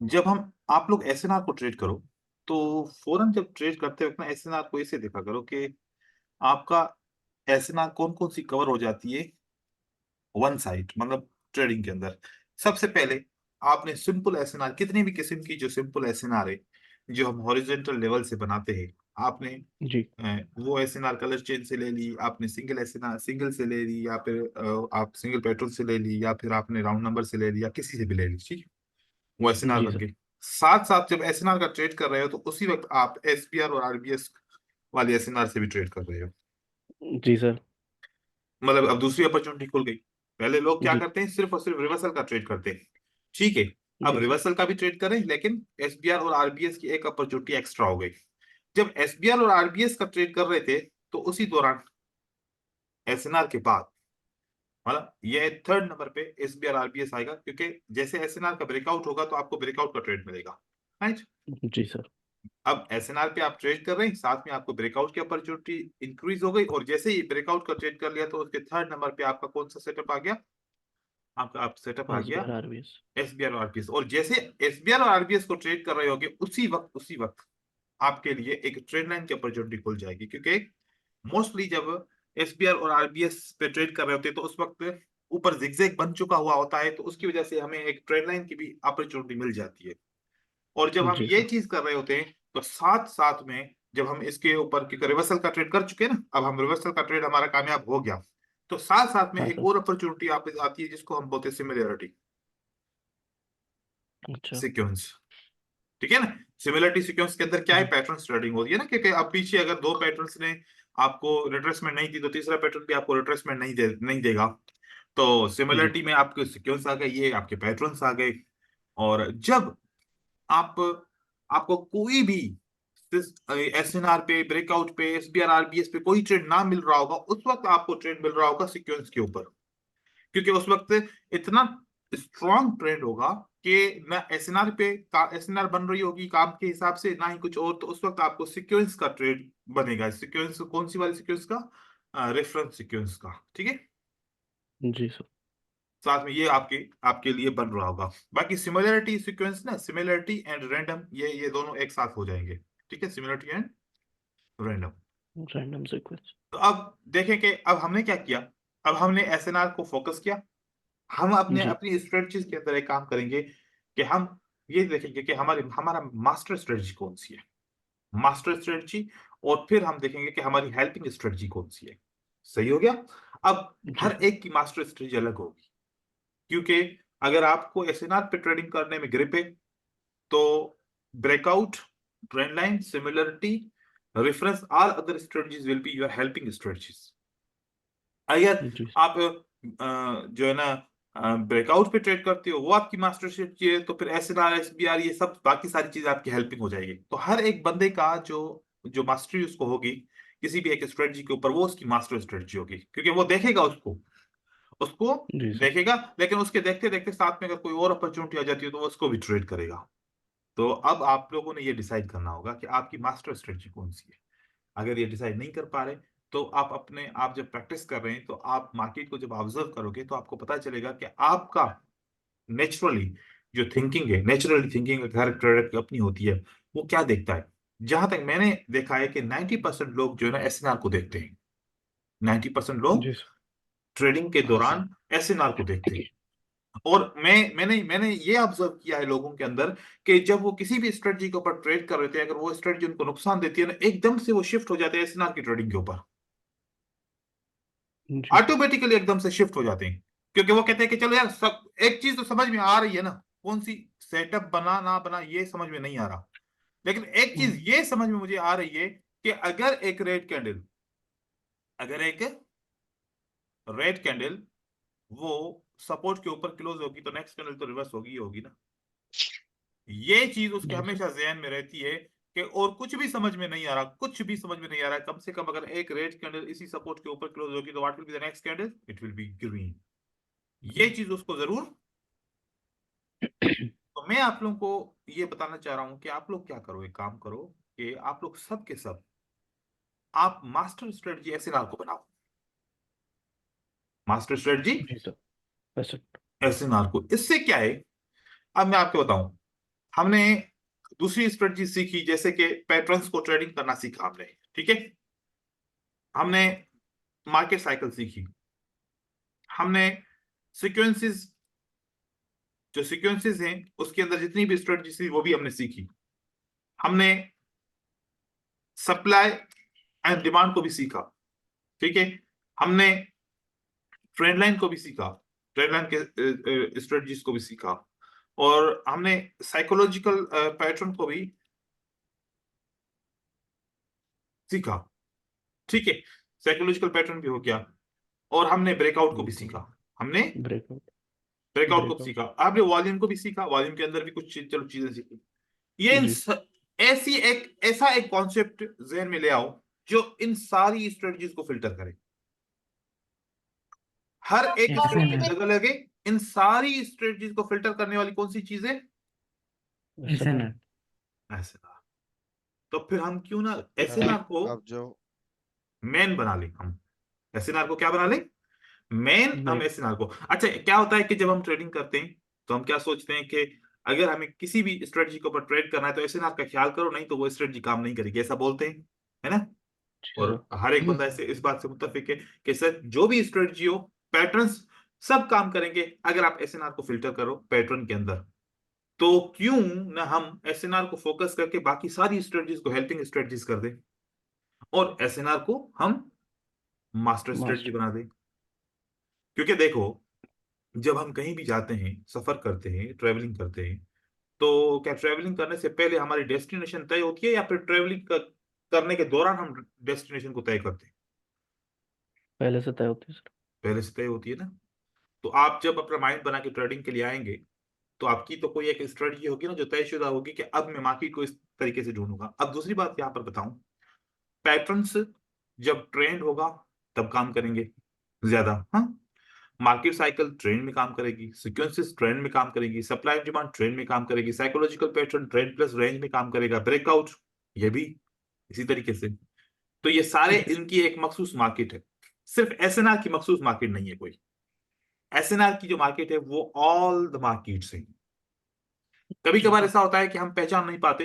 जब हम आप लोग एसएनआर को ट्रेड करो, तो फ़ौरन जब ट्रेड करते वक़्त ना एसएनआर को ऐसे देखा करो कि आपका एसएनआर कौन-कौन सी कवर हो जाती है वन साइड मतलब ट्रेडिंग के अंदर। सबसे पहले आपने सिंपल एसएनआर कितनी भी किस्म की जो सिंपल एसएनआर है, जो हम हॉरिज़ॉन्टल लेवल से बनाते हैं, आपने जी, वो एसएनआर कलर चेन से ले ली, आपने सिंगल एसएनआर सिंगल से ले ली या फिर आप सिंगल पेट्रोल से ले ली या फिर आपने राउंड नंबर से ले लिया, किसी से भी ले ली, ठीक है? वो एसएनआर जी बन सर। गई। साथ-साथ जब एसएनआर का ट्रेड कर रहे हो, तो उसी वक़्त आप एसपीआर और आरबीएस वाली एसएनआर से भी ट्रेड कर रहे हो। जी सर। मतलब अब दूसरी अपॉर्च्युनिटी खुल गई। पहले लोग क्या जी, करते हैं, सिर्फ़ और सिर्फ़ रिवर्सल का ट्रेड करते हैं। ठीक है, अब जी सर। रिवर्सल का भी ट्रेड करें, लेकिन एसबीआर और आरबीएस की एक अपॉर्च्युनिटी एक्स्ट्रा हो गई। जब एसबीआर और आरबीएस का ट्रेड कर रहे थे, तो उसी दौरान एसएनआर के बाद मतलब ये थर्ड नंबर पे एसबीआर आरबीएस आएगा, क्योंकि जैसे एसएनआर का ब्रेकआउट होगा, तो आपको ब्रेकआउट का ट्रेड मिलेगा, राइट? जी सर। अब एसएनआर पे आप ट्रेड कर रहे हैं, साथ में आपको ब्रेकआउट की अपॉर्च्युनिटी इंक्रीज़ हो गई और जैसे ही ब्रेकआउट का ट्रेड कर लिया, तो उसके थर्ड नंबर पे आपका कौन-सा सेटअप आ गया? आपका आप सेटअप आ गया एसबीआर, आरबीएस। एसबीआर और आरबीएस, और जैसे एसबीआर और आरबीएस को ट्रेड कर रहे होगे, उसी वक़्त आपके लिए एक ट्रेड लाइन की अपॉर्च्युनिटी खुल जाएगी, क्योंकि मोस्टली जब एसबीआर और आरबीएस पे ट्रेड कर रहे होते हैं, तो उस वक़्त ऊपर ज़िगज़ैग बन चुका हुआ होता है, तो उसकी वजह से हमें एक ट्रेड लाइन की भी अपॉर्च्युनिटी मिल जाती है। और जब हम जी ये सर। चीज़ कर रहे होते हैं, तो साथ-साथ में जब हम इसके ऊपर क्योंकि रिवर्सल का ट्रेड कर चुके हैं ना, अब हम रिवर्सल का ट्रेड हमारा कामयाब हो गया। तो साथ-साथ में हाँ एक सर। और अपॉर्च्युनिटी आप आती है, जिसको हम बोलते हैं सिमिलैरिटी अच्छा। सीक्वेंस, ठीक है ना? सिमिलैरिटी सीक्वेंस के अंदर क्या है, जी, पैटर्न स्ट्रेडिंग होती है ना, क्योंकि अब पीछे अगर 2 पैटर्न्स ने आपको रिट्रेसमेंट नहीं दी, तो तीसरा पैटर्न भी आपको रिट्रेसमेंट नहीं देगा। तो जी, सिमिलैरिटी में आपके सीक्वेंस आ गए, ये आपके पैटर्न्स आ गए। और जब आप आपको कोई भी एसएनआर पे, ब्रेकआउट पे, एसबीआर, आरबीएस पे कोई ट्रेड ना मिल रहा होगा, उस वक़्त आपको ट्रेड मिल रहा होगा सीक्वेंस के ऊपर। क्योंकि उस वक़्त इतना स्ट्रॉन्ग ट्रेंड होगा कि ना एसएनआर पे का एसएनआर बन रही होगी काम के हिसाब से, ना ही कुछ और, तो उस वक़्त आपको सीक्वेंस का ट्रेड बनेगा। सीक्वेंस कौन-सी वाली सीक्वेंस का? रेफरेंस सीक्वेंस का, ठीक है? जी सर। साथ में ये आपके आपके लिए बन रहा होगा। बाकी सिमिलैरिटी सीक्वेंस ना, सिमिलैरिटी एंड रैंडम, ये दोनों एक साथ हो जाएँगे। ठीक है? Similarity and random. Random sequence. तो अब देखें कि अब हमने क्या किया? अब हमने एसएनआर को फ़ोकस किया। हम अपने जी, अपनी स्ट्रेटजीज़ के अंदर एक काम करेंगे कि हम ये देखेंगे कि हमारी हमारा मास्टर स्ट्रेटजी कौन-सी है। मास्टर स्ट्रेटजी, और फिर हम देखेंगे कि हमारी हेल्पिंग स्ट्रेटजी कौन-सी है। सही हो गया? अब जी हर सर। एक की मास्टर स्ट्रेटजी अलग होगी, क्योंकि अगर आपको एसएनआर पे ट्रेडिंग करने में ग्रिप है, तो breakout, trend line, similarity, reference, all other strategies will be your helping strategies. अगर जी, आप जो है ना ब्रेकआउट पे ट्रेड करते हो, वो आपकी मास्टर स्ट्रेटजी है, तो फिर एसएनआर, एसबीआर, ये सब बाकी सारी चीजें आपकी हेल्पिंग हो जाएगी। तो हर एक बंदे का जो जो मास्टरी उसको होगी किसी भी एक स्ट्रेटजी के ऊपर, वो उसकी मास्टर स्ट्रेटजी होगी, क्योंकि वो देखेगा उसको उसको जी सर। देखेगा, लेकिन उसके देखते-देखते साथ में अगर कोई और अपॉर्च्युनिटी आ जाती है, तो वो उसको भी ट्रेड करेगा। तो अब आप लोगों ने ये डिसाइड करना होगा कि आपकी मास्टर स्ट्रेटजी कौन-सी है। अगर ये डिसाइड नहीं कर पा रहे, तो आप जब प्रैक्टिस कर रहे हैं, तो आप मार्केट को जब ऑब्जर्व करोगे, तो आपको पता चलेगा कि आपका नेचुरली जो थिंकिंग है, नेचुरली थिंकिंग हर ट्रेडर की अपनी होती है, वो क्या देखता है? जहाँ तक मैंने देखा है कि 90% लोग जो है ना एसएनआर को देखते हैं। 90% लोग जी सर। ट्रेडिंग के दौरान एसएनआर को देखते हैं। और मैंने ये ऑब्जर्व किया है लोगों के अंदर कि जब वो किसी भी स्ट्रेटजी के ऊपर ट्रेड कर रहे थे, अगर वो स्ट्रेटजी उनको नुकसान देती है ना, एकदम से वो शिफ्ट हो जाते हैं एसएनआर की ट्रेडिंग के ऊपर। जी, ऑटोमेटिकली एकदम से शिफ्ट हो जाते हैं, क्योंकि वो कहते हैं कि चलो यार, सब एक चीज तो समझ में आ रही है ना, कौन सी सेटअप बना ना बना ये समझ में नहीं आ रहा, लेकिन एक हुँ, चीज ये समझ में मुझे आ रही है कि अगर एक रेड कैंडल वो सपोर्ट के ऊपर क्लोज होगी, तो नेक्स्ट कैंडल तो रिवर्स होगी ही होगी ना। ये चीज़ उसके जी सर। हमेशा ज़हन में रहती है कि और कुछ भी समझ में नहीं आ रहा, कुछ भी समझ में नहीं आ रहा है, कम से कम अगर एक रेड कैंडल इसी सपोर्ट के ऊपर क्लोज़ होगी, तो what will be the next candle? It will be green. ये ग्रीन। चीज़ उसको ज़रूर। तो मैं आप लोगों को ये बताना चाह रहा हूँ कि आप लोग क्या करो, एक काम करो कि आप लोग सब के सब आप मास्टर स्ट्रेटजी एसएनआर को बनाओ। मास्टर स्ट्रेटजी जी सर। 65। एसएनआर को। इससे क्या है, अब मैं आपको बताऊँ, हमने दूसरी स्ट्रेटजी सीखी, जैसे कि पैटर्न्स को ट्रेडिंग करना सीखा हमने, ठीक है। हमने मार्केट साइकिल सीखी, हमने सीक्वेंसेस, जो सीक्वेंसेस हैं उसके अंदर जितनी भी स्ट्रेटजी थी वो भी हमने सीखी। हमने सप्लाई एंड डिमांड को भी सीखा, ठीक है। हमने ट्रेंड लाइन को भी सीखा, ट्रेंड लाइन के स्ट्रेटजीज को भी सीखा, और हमने साइकोलॉजिकल पैटर्न को भी सीखा, ठीक है। साइकोलॉजिकल पैटर्न भी हो गया, और हमने ब्रेकआउट को भी सीखा। हमने ब्रेकआउट ब्रेकआउट को भी ब्रेकआउट सीखा, आपने वॉल्यूम को भी सीखा, वॉल्यूम के अंदर भी कुछ चलो चीजें सीखी। ये जी ऐसा एक कॉन्सेप्ट जहन में ले आओ जो इन सारी स्ट्रेटजीज को फिल्टर करे। हर एक स्ट्रेटजी SNR अलग अलग है, इन सारी स्ट्रेटजीज को फिल्टर करने वाली कौन सी चीज है? SNR SNR. तो फिर हम क्यों ना अब एसएनआर को अब जो मेन बना ले, हम एसएनआर को क्या बना ले? मेन। हम मेन। एसएनआर को, अच्छा क्या होता है कि जब हम ट्रेडिंग करते हैं तो हम क्या सोचते हैं कि अगर हमें किसी भी स्ट्रेटजी के ऊपर ट्रेड करना है तो एसएनआर का ख्याल करो, नहीं तो वो स्ट्रेटजी काम नहीं करेगी, ऐसा बोलते हैं, है ना। जी और सर। हर एक बंदा ऐसे इस बात से मुत्तफिक है कि सर जो भी स्ट्रेटजी हो, पैटर्न्स सब काम करेंगे अगर आप एसएनआर को फिल्टर करो पैटर्न के अंदर। तो क्यों ना हम एसएनआर को फोकस करके बाकी सारी स्ट्रेटजीज को हेल्पिंग स्ट्रेटजीज कर दें, और एसएनआर को हम मास्टर स्ट्रेटजी मास्टर। बना दें। क्योंकि देखो, जब हम कहीं भी जाते हैं, सफर करते हैं, ट्रेवलिंग करते हैं, तो क्या ट्रेवलिंग करने से पहले हमारी डेस्टिनेशन तय होती है, या फिर ट्रेवलिंग करने के दौरान हम डेस्टिनेशन को तय करते हैं? पहले से तय होती है सर। पहले से तय होती है ना। तो आप जब अपना माइंड बना के ट्रेडिंग के लिए आएंगे तो आपकी तो कोई एक स्ट्रेटजी होगी ना जो तयशुदा होगी कि अब मैं मार्केट को इस तरीके से ढूंढूंगा। अब दूसरी बात यहाँ पर बताऊं, पैटर्न्स जब ट्रेंड होगा तब काम करेंगे ज्यादा, हाँ। मार्केट साइकिल ट्रेंड में काम करेगी, सीक्वेंसेस ट्रेंड में काम करेगी, सप्लाई डिमांड ट्रेंड में काम करेगी, psychological pattern trend plus range में काम करेगा, ब्रेकआउट ये भी इसी तरीके से। तो ये सारे जी इनकी एक मखसूस मार्केट है, सिर्फ एसएनआर की मखसूस मार्केट नहीं है कोई। एसएनआर की जो मार्केट है वो ऑल द मार्केट्स है। कभी कभार ऐसा होता है कि हम पहचान नहीं पाते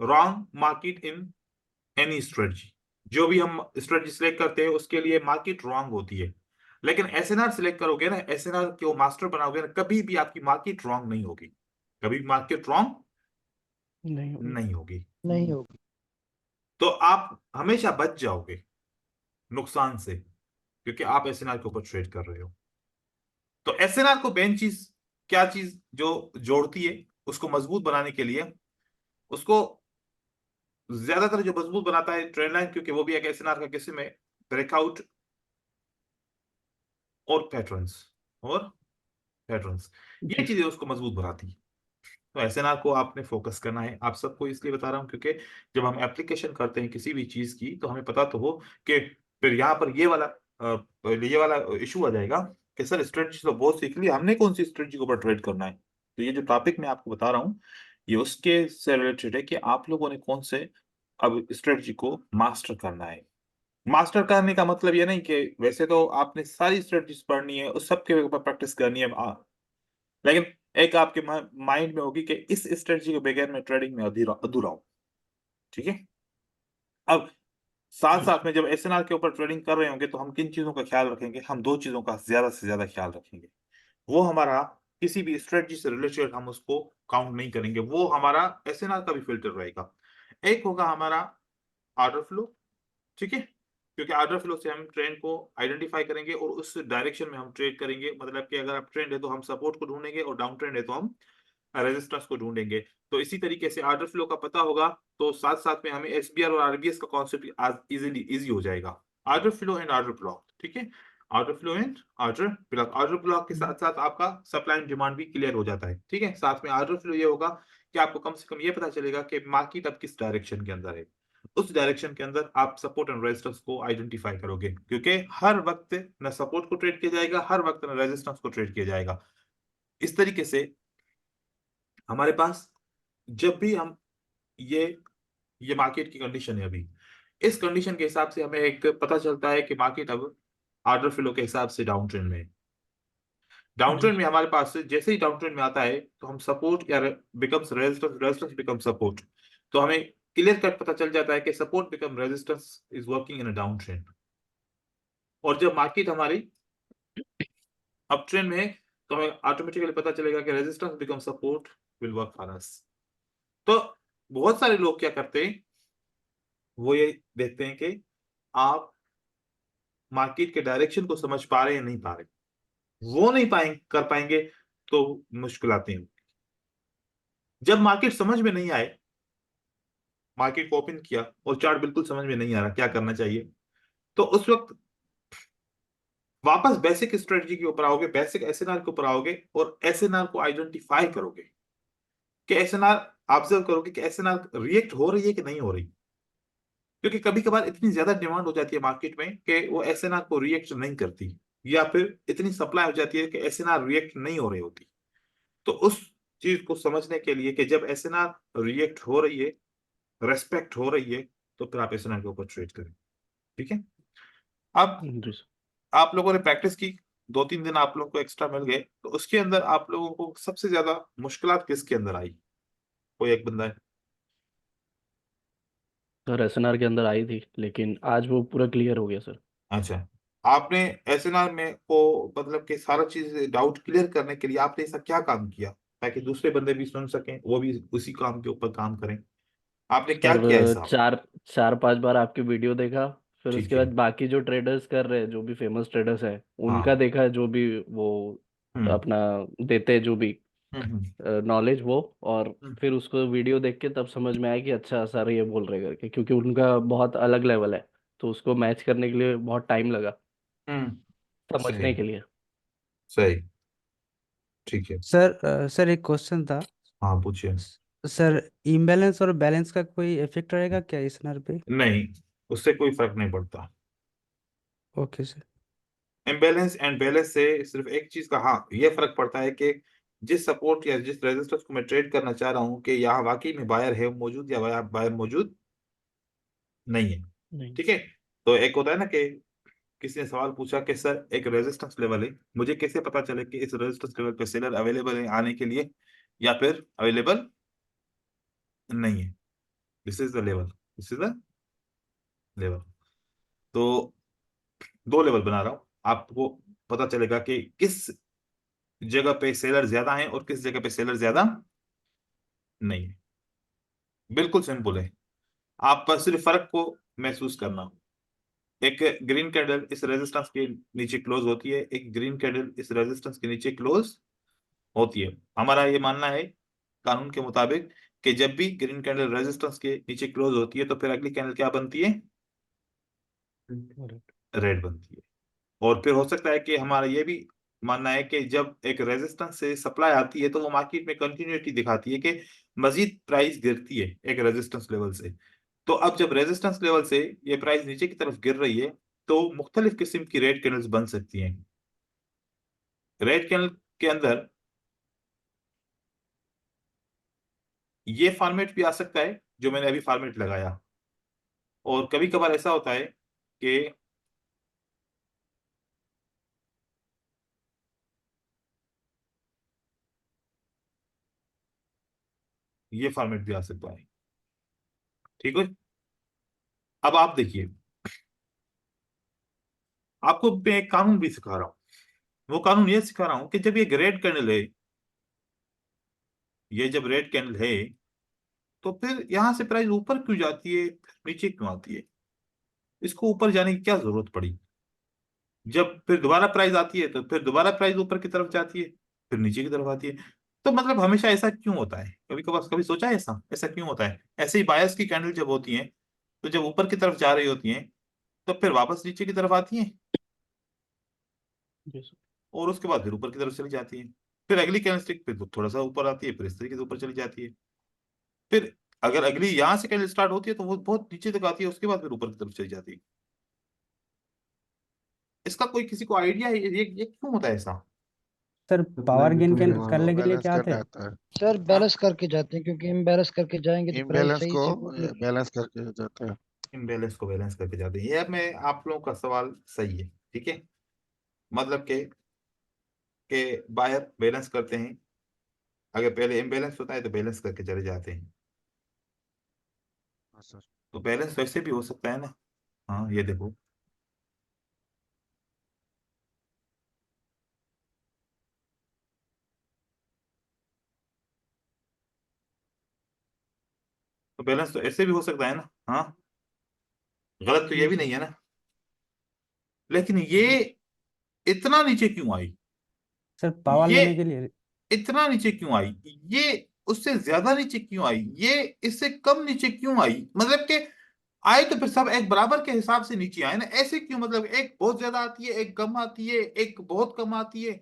wrong market in any strategy. जो भी हम स्ट्रेटजी सिलेक्ट करते हैं उसके लिए मार्केट रॉन्ग होती है, लेकिन एसएनआर सिलेक्ट करोगे ना, एसएनआर के वो मास्टर बनाओगे ना, कभी भी आपकी मार्केट रॉन्ग नहीं होगी, कभी भी मार्केट रॉन्ग नहीं होगी। नहीं होगी। नहीं होगी। तो आप हमेशा बच जाओगे नुकसान से, क्योंकि आप एसएनआर के ऊपर ट्रेड कर रहे हो। तो एसएनआर को मेन चीज, क्या चीज जो जोड़ती है उसको मजबूत बनाने के लिए, उसको ज्यादातर जो मजबूत बनाता है ट्रेंड लाइन, क्योंकि वो भी एक एसएनआर का किस्म है, ब्रेकआउट और पैटर्न्स, और पैटर्न्स ये जी चीजें उसको मजबूत बनाती है। तो एसएनआर को आपने फोकस करना है। आप सबको इसलिए बता रहा हूं क्योंकि जब हम एप्लीकेशन करते हैं किसी भी चीज की तो हमें पता तो हो कि फिर यहाँ पर ये वाला इशू आ जाएगा कि सर स्ट्रेटजी तो बहुत सीख ली, हमने कौन सी स्ट्रेटजी के ऊपर ट्रेड करना है। तो ये जो टॉपिक मैं आपको बता रहा हूँ ये उसके से रिलेटेड है कि आप लोगों ने कौन से अब स्ट्रेटजी को मास्टर करना है। मास्टर करने का मतलब ये नहीं कि वैसे तो आपने सारी स्ट्रेटजीज पढ़नी है, उस सब के ऊपर प्रैक्टिस करनी है, लेकिन एक आपके माइंड में होगी कि इस स्ट्रेटजी के बगैर मैं ट्रेडिंग में अधूरा अधूरा हूं, ठीक है। अब साथ जी साथ में जब एसएनआर के ऊपर ट्रेडिंग कर रहे होंगे तो हम किन चीजों का ख्याल रखेंगे? हम दो चीजों का ज्यादा से ज्यादा ख्याल रखेंगे। वो हमारा किसी भी स्ट्रेटजी से रिलेटेड हम उसको काउंट नहीं करेंगे, वो हमारा एसएनआर का भी फिल्टर रहेगा। एक होगा हमारा ऑर्डर फ्लो, ठीक है, क्योंकि ऑर्डर फ्लो से हम ट्रेंड को आइडेंटिफाई करेंगे और उस डायरेक्शन में हम ट्रेड करेंगे। मतलब कि अगर आप ट्रेंड है तो हम सपोर्ट को ढूंढेंगे, और डाउन ट्रेंड है तो हम रेजिस्टेंस को ढूंढेंगे। तो इसी तरीके से ऑर्डर फ्लो का पता होगा तो साथ साथ में हमें एसबीआर और आरबीएस का कॉन्सेप्ट इजी हो जाएगा। Order flow and order block, ठीक है, order flow and order block. Order block के साथ साथ आपका सप्लाई एंड डिमांड भी क्लियर हो जाता है, ठीक है। साथ में ऑर्डर फ्लो ये होगा कि आपको कम से कम ये पता चलेगा कि मार्केट अब किस डायरेक्शन के अंदर है, उस डायरेक्शन के अंदर आप सपोर्ट एंड रेजिस्टेंस को आइडेंटिफाई करोगे, क्योंकि हर वक्त न सपोर्ट को ट्रेड किया जाएगा, हर वक्त न रेजिस्टेंस को ट्रेड किया जाएगा। इस तरीके से हमारे पास जब भी हम ये ये मार्केट की कंडीशन है अभी, इस कंडीशन के हिसाब से हमें एक पता चलता है कि मार्केट अब ऑर्डर फ्लो के हिसाब से डाउन ट्रेंड में है। डाउन जी ट्रेंड में हमारे पास जैसे ही डाउन ट्रेंड में आता है तो हम सपोर्ट या becomes resistance, resistance become support, तो हमें क्लियर कट पता चल जाता है कि support become resistance is working in a down trend. और जब मार्केट हमारी अप ट्रेंड में है तो हमें ऑटोमेटिकली पता चलेगा कि resistance become support will work for us. तो बहुत सारे लोग क्या करते हैं, वो ये देखते हैं कि आप मार्केट के डायरेक्शन को समझ पा रहे हैं नहीं पा रहे, वो नहीं कर पाएंगे तो मुश्किल आती हैं। जब मार्केट समझ में नहीं आए, मार्केट को ओपन किया और चार्ट बिल्कुल समझ में नहीं आ रहा क्या करना चाहिए, तो उस वक्त वापस बेसिक स्ट्रेटजी के ऊपर आओगे, बेसिक एसएनआर के ऊपर आओगे और एसएनआर को आइडेंटिफाई करोगे कि एसएनआर ऑब्जर्व करोगे कि एसएनआर रिएक्ट हो रही है कि नहीं हो रही। क्योंकि कभी कभार इतनी ज्यादा डिमांड हो जाती है मार्केट में कि वो एसएनआर को रिएक्ट नहीं करती, या फिर इतनी सप्लाई हो जाती है कि एसएनआर रिएक्ट नहीं हो रही होती। तो उस चीज को समझने के लिए कि जब एसएनआर रिएक्ट हो रही है, रेस्पेक्ट हो रही है, तो फिर आप एसएनआर के ऊपर ट्रेड करें। ठीक है। अब जी सर। आप लोगों ने प्रैक्टिस की, 2-3 दिन आप लोगों को एक्स्ट्रा मिल गए, तो उसके अंदर आप लोगों को सबसे ज्यादा मुश्किलात किसके अंदर आई? कोई एक बंदा है। सर एसएनआर के अंदर आई थी, लेकिन आज वो पूरा क्लियर हो गया सर। अच्छा, आपने एसएनआर में को मतलब कि सारा चीज डाउट क्लियर करने के लिए आपने ऐसा क्या काम किया ताकि दूसरे बंदे भी सुन सकें, वो भी उसी काम के ऊपर काम करें? आपने क्या सर किया ऐसा? चार चार पांच बार आपकी वीडियो देखा, फिर ठीक उसके है। बाद बाकी जो ट्रेडर्स कर रहे हैं, जो भी फेमस ट्रेडर्स हैं, उनका हाँ। देखा, जो भी वो हम्म अपना देते हैं, जो भी हम्म नॉलेज वो। और हम्म फिर उसको वीडियो देख के तब समझ में आया कि अच्छा सर ये बोल रहे करके, क्योंकि उनका बहुत अलग लेवल है, तो उसको मैच करने के लिए बहुत टाइम लगा हम्म, समझने सही के लिए। सही। ठीक है। सर एक क्वेश्चन था। हाँ पूछिए। सर इम्बैलेंस और बैलेंस का कोई इफेक्ट रहेगा क्या इस नर पे? नहीं, उससे कोई फर्क नहीं पड़ता। Okay sir. Imbalance and balance से सिर्फ एक चीज का, हाँ, ये फर्क पड़ता है कि जिस सपोर्ट या जिस रेजिस्टेंस को मैं ट्रेड करना चाह रहा हूँ कि यहाँ वाकई में बायर है मौजूद या बायर मौजूद नहीं है। नहीं। ठीक है। तो एक होता है ना कि किसी ने सवाल पूछा कि सर एक रेजिस्टेंस लेवल है, मुझे कैसे पता चले कि इस रेजिस्टेंस लेवल पे सेलर अवेलेबल है आने के लिए या फिर अवेलेबल नहीं है? This is the level, this is the level. तो 2 लेवल बना रहा हूँ, आपको पता चलेगा कि किस जगह पे सेलर ज्यादा है और किस जगह पे सेलर ज्यादा नहीं है। बिल्कुल सिंपल है, आप बस सिर्फ फर्क को महसूस करना। एक ग्रीन कैंडल इस रेजिस्टेंस के नीचे क्लोज होती है, एक ग्रीन कैंडल इस रेजिस्टेंस के नीचे क्लोज होती है। हमारा ये मानना है कानून के मुताबिक कि जब भी ग्रीन कैंडल रेजिस्टेंस के नीचे क्लोज होती है तो फिर अगली कैंडल क्या बनती है? Correct. रेड बनती है। और फिर हो सकता है कि हमारा ये भी मानना है कि जब एक रेजिस्टेंस से सप्लाई आती है तो वो मार्केट में कंटिन्यूटी दिखाती है कि मजीद प्राइस गिरती है एक रेजिस्टेंस लेवल से। तो अब जब रेजिस्टेंस लेवल से ये प्राइस नीचे की तरफ गिर रही है तो मुख्तलिफ किस्म की रेड कैंडल्स बन सकती हैं। रेड कैंडल के अंदर ये फॉर्मेट भी आ सकता है जो मैंने अभी फॉर्मेट लगाया, और कभी कभार ऐसा होता है कि ये फॉर्मेट भी आ सकता है। ठीक है। अब आप देखिए, आपको मैं एक कानून भी सिखा रहा हूँ। वो कानून ये सिखा रहा हूँ कि जब ये रेड कैंडल है, ये जब रेड कैंडल है तो फिर यहां से प्राइस ऊपर क्यों जाती है, नीचे क्यों आती है? इसको ऊपर जाने की क्या जरूरत पड़ी? जब फिर दोबारा प्राइस आती है तो फिर दोबारा प्राइस ऊपर की तरफ जाती है, फिर नीचे की तरफ आती है। तो मतलब हमेशा ऐसा क्यों होता है? कभी कभार कभी सोचा है ऐसा ऐसा क्यों होता है? ऐसे ही बायस की कैंडल जब होती हैं तो जब ऊपर की तरफ जा रही होती हैं तो फिर वापस नीचे की तरफ आती हैं Yes, sir. और उसके बाद फिर ऊपर की तरफ चली जाती हैं। फिर अगली कैंडलस्टिक फिर थोड़ा सा ऊपर आती है, फिर इस तरीके से ऊपर चली जाती है। फिर अगर अगली यहां से कैंडल स्टार्ट होती है तो वो बहुत नीचे तक आती है, उसके बाद फिर ऊपर की तरफ चली जाती है। इसका कोई किसी को आइडिया है ये क्यों होता है ऐसा? सर पावर गेन इम्बैलेंस को करने के लिए बैलेंस क्या करने थे? आता है। सर हाँ, बैलेंस करके जाते हैं, क्योंकि इम्बैलेंस करके जाएंगे तो प्राइस इम्बैलेंस सही को सपोर्ट लेके। बैलेंस करके जाता है। इम्बैलेंस को बैलेंस करके जाते हैं। ये मैं आप लोगों का सवाल सही है। ठीक है। मतलब कि के बाहर बैलेंस करते हैं, अगर पहले इम्बैलेंस होता है तो बैलेंस करके चले जाते हैं। हाँ सर। तो बैलेंस वैसे भी हो सकता है ना। हाँ ये देखो, तो बैलेंस तो ऐसे भी हो सकता है ना। हाँ, गलत तो ये जी भी सर। नहीं है ना। लेकिन ये इतना नीचे क्यों आई? सर पावर ये लेने के लिए। इतना नीचे क्यों आई? ये उससे ज्यादा नीचे क्यों आई? ये इससे कम नीचे क्यों आई? मतलब कि आए तो फिर सब एक बराबर के हिसाब से नीचे आए ना, ऐसे क्यों? मतलब एक बहुत ज्यादा आती है, एक कम आती है, एक बहुत कम आती है,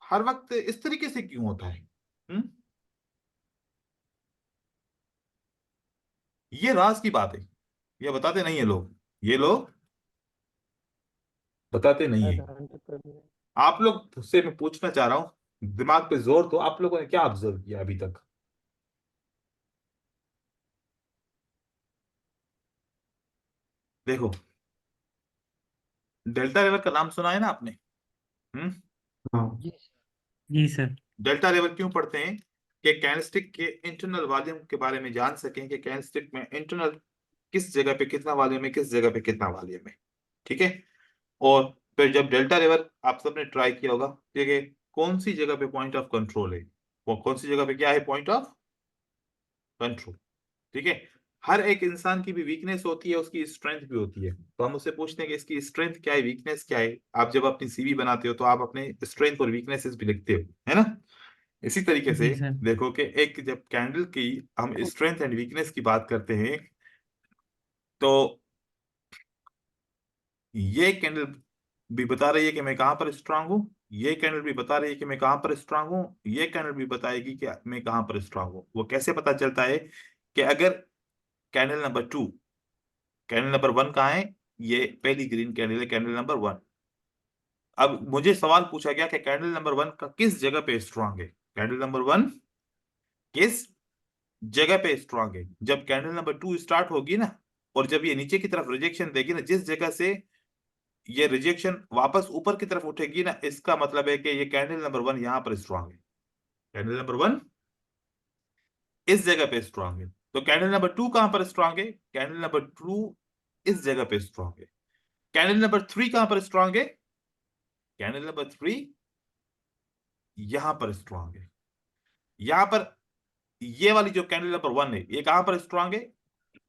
हर वक्त इस तरीके से क्यों होता है? ये राज की बात है, ये बताते नहीं है लोग, ये लोग बताते नहीं है। आप लोग से मैं पूछना चाह रहा हूं, दिमाग पे जोर दो, आप लोगों ने क्या ऑब्जर्व किया अभी तक? देखो, डेल्टा लेवल का नाम सुना है ना आपने? हम्म। हाँ। जी सर। जी सर। डेल्टा लेवल क्यों पढ़ते हैं? कि कैंडलस्टिक के इंटरनल वॉल्यूम के बारे में जान सकें कि कैंडलस्टिक में इंटरनल किस जगह पे कितना वॉल्यूम है, किस जगह पे कितना वॉल्यूम है। ठीक है। और फिर जब डेल्टा लेवल आप सबने ट्राई किया होगा, ठीक है, कौन सी जगह पे पॉइंट ऑफ कंट्रोल है, वो कौन सी जगह पे क्या है पॉइंट ऑफ कंट्रोल। ठीक है। हर एक इंसान की भी वीकनेस होती है, उसकी स्ट्रेंथ भी होती है। तो हम उससे पूछते हैं कि इसकी स्ट्रेंथ क्या है, वीकनेस क्या है। आप जब अपनी सीवी बनाते हो तो आप अपने स्ट्रेंथ और वीकनेसेस भी लिखते हो, है ना? इसी तरीके से जी सर। देखो कि एक जब कैंडल की हम स्ट्रेंथ एंड वीकनेस की बात करते हैं, तो ये कैंडल भी बता रही है कि मैं कहां पर स्ट्रांग हूं, ये कैंडल भी बता रही है कि मैं कहां पर स्ट्रांग हूं, ये कैंडल भी बताएगी कि मैं कहां पर स्ट्रांग हूं। वो कैसे पता चलता है? कि अगर कैंडल नंबर 2, कैंडल नंबर 1 कहाँ है? ये पहली ग्रीन कैंडल है, कैंडल नंबर 1। अब मुझे सवाल पूछा गया कि कैंडल नंबर 1 का किस जगह पे स्ट्रांग है, कैंडल नंबर 1 किस जगह पे स्ट्रांग है। जब कैंडल नंबर 2 स्टार्ट होगी ना, और जब ये नीचे की तरफ रिजेक्शन देगी ना, जिस जगह से ये रिजेक्शन वापस ऊपर की तरफ उठेगी ना, इसका मतलब है कि ये कैंडल नंबर 1 यहां पर स्ट्रांग है। कैंडल नंबर 1 इस जगह पे स्ट्रांग है। तो कैंडल नंबर 2 कहां पर स्ट्रांग है? कैंडल नंबर 2 इस जगह पे स्ट्रांग है। कैंडल नंबर 3 कहां पर स्ट्रांग है? कैंडल नंबर 3 यहां पर स्ट्रांग है। यहां पर ये वाली जो कैंडल नंबर 1 है, ये कहां पर स्ट्रांग है?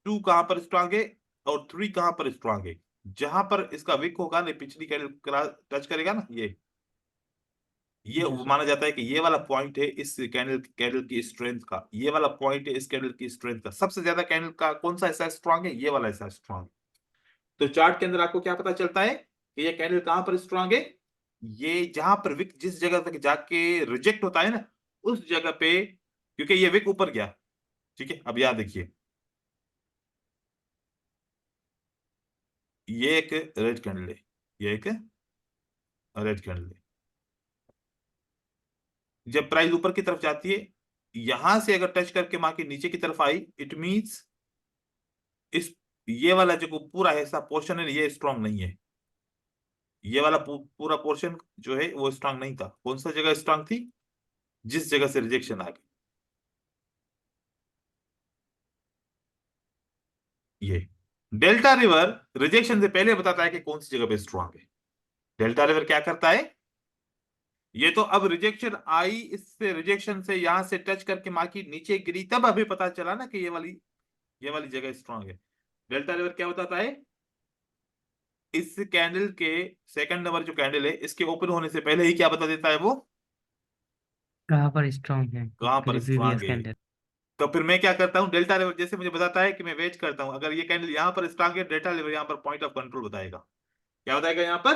2 कहां पर स्ट्रांग है? और 3 कहां पर स्ट्रांग है? जहां पर इसका विक होगा ना, पिछली कैंडल टच करेगा ना, ये जी वो सर। माना जाता है कि ये वाला पॉइंट है इस कैंडल कैंडल की स्ट्रेंथ का, ये वाला पॉइंट है इस कैंडल की स्ट्रेंथ का। सबसे ज्यादा कैंडल का कौन सा हिस्सा स्ट्रांग है? ये वाला हिस्सा स्ट्रांग है। तो चार्ट के अंदर आपको क्या पता चलता है कि ये कैंडल कहां पर स्ट्रांग है? ये जहां पर विक जिस जगह तक जाके रिजेक्ट होता है ना, उस जगह पे, क्योंकि ये विक ऊपर गया। ठीक है, अब यहां देखिए, ये एक रेड कैंडल है, ये एक रेड कैंडल है। जब प्राइस ऊपर की तरफ जाती है, यहां से अगर टच करके मार्केट नीचे की तरफ आई, इट मींस इस ये वाला जो पूरा हिस्सा पोर्शन है, ये स्ट्रांग नहीं है। ये वाला पूरा पोर्शन जो है वो स्ट्रांग नहीं था। कौन सा जगह स्ट्रांग थी? जिस जगह से रिजेक्शन आ गई, ये डेल्टा रिवर रिजेक्शन से पहले बताता है कि कौन सी जगह पे स्ट्रांग है। डेल्टा रिवर क्या करता है? ये तो अब रिजेक्शन आई, इससे रिजेक्शन से यहां से टच करके मार्केट नीचे गिरी, तब अभी पता चला ना कि ये वाली जगह स्ट्रांग है। डेल्टा रिवर क्या बताता है? इस कैंडल के सेकंड नंबर जो कैंडल है, इसके ओपन होने से पहले ही क्या बता देता है वो? कहाँ पर स्ट्रांग है कहां पर स्ट्रांग प्रीवियस है। कैंडल। तो फिर मैं क्या करता हूं? डेल्टा लेवल जैसे मुझे बताता है कि मैं वेट करता हूं, अगर ये कैंडल यहां पर स्ट्रांग है, डेल्टा लेवल यहां पर पॉइंट ऑफ कंट्रोल बताएगा। क्या बताएगा यहां पर?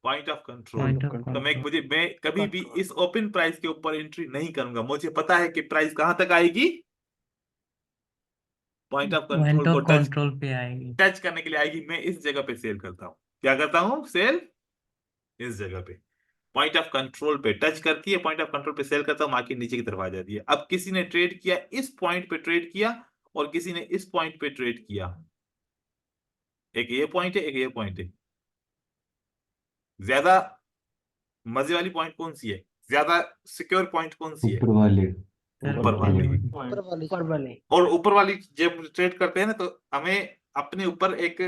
Point of control. Point of तो मैं कंट्रोल। मुझे मैं कभी भी इस ओपन प्राइस के ऊपर एंट्री नहीं करूंगा। मुझे पता है कि प्राइस कहां तक आएगी, पॉइंट ऑफ पॉइंट कंट्रोल को ऑफ टच कंट्रोल पे आएगी। टच करने के लिए आएगी। मैं इस जगह पे सेल करता हूं। क्या करता हूं? सेल इस जगह पे, पॉइंट ऑफ कंट्रोल पे टच करती है, पॉइंट ऑफ कंट्रोल पे सेल करता हूं, मार्केट नीचे की तरफ आ जाती है। अब किसी ने ट्रेड किया इस पॉइंट पे ट्रेड किया, और किसी ने इस पॉइंट पे ट्रेड किया। एक ये पॉइंट है, एक ये पॉइंट है। ज्यादा मजे वाली पॉइंट कौन सी है, ज्यादा सिक्योर पॉइंट कौन सी है? ऊपर वाले ऊपर वाली। ऊपर वाली और ऊपर वाली जब ट्रेड करते हैं ना, तो हमें अपने ऊपर एक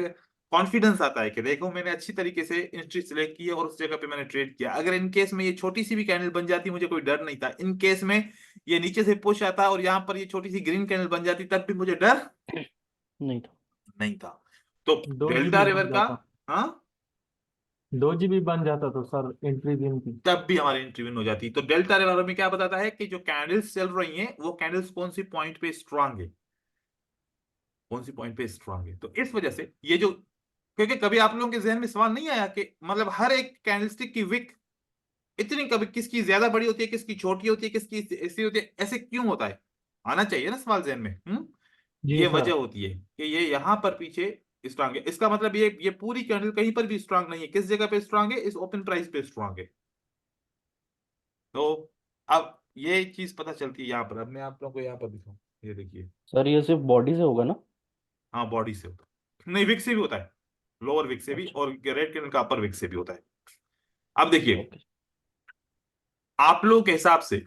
कॉन्फिडेंस आता है कि देखो मैंने अच्छी तरीके से एंट्री सिलेक्ट की है और उस जगह पे मैंने ट्रेड किया। अगर इन केस में ये छोटी सी भी कैंडल बन जाती, मुझे कोई डर नहीं था। इन केस में ये नीचे से पुश आता और यहाँ पर ये छोटी सी ग्रीन कैंडल बन जाती, तब भी मुझे डर नहीं था। नहीं था। तो 2 डेल्टा GB रिवर बन का, जाता, हाँ, 2 GB बन जाता तो सर एंट्री दिन की। तब भी हमारी एंट्री विन हो जाती। तो डेल्टा रिवर में क्या बताता है कि जो कैंडल्स चल रही हैं वो कैंडल्स कौन सी पॉइंट पे स्ट्रांग है, कौन सी पॉइंट पे स्ट्रांग है। तो इस वजह से ये जो, क्योंकि कभी आप लोगों के जहन में सवाल नहीं आया कि मतलब हर एक कैंडलस्टिक की विक इतनी, कभी किसकी ज्यादा बड़ी होती है, किसकी छोटी होती है, किसकी ऐसी होती है, ऐसे क्यों होता है? आना चाहिए ना सवाल जहन में। जी ये सर। वजह होती है कि ये यहाँ पर पीछे स्ट्रांग है। इसका मतलब ये पूरी कैंडल कहीं पर भी स्ट्रांग नहीं है। किस जगह पे स्ट्रांग है? इस ओपन प्राइस पे स्ट्रांग है। तो अब ये चीज पता चलती है यहाँ पर। अब मैं आप लोगों को यहाँ पर दिखाऊं, ये देखिए। सर ये सिर्फ बॉडी से होगा ना? हाँ, बॉडी से होता है, नहीं विक से भी होता है, लोअर विक से भी, अच्छा। और रेड कैंडल का अपर विक से भी होता है। अब देखिए, ओके। आप लोगों के हिसाब से,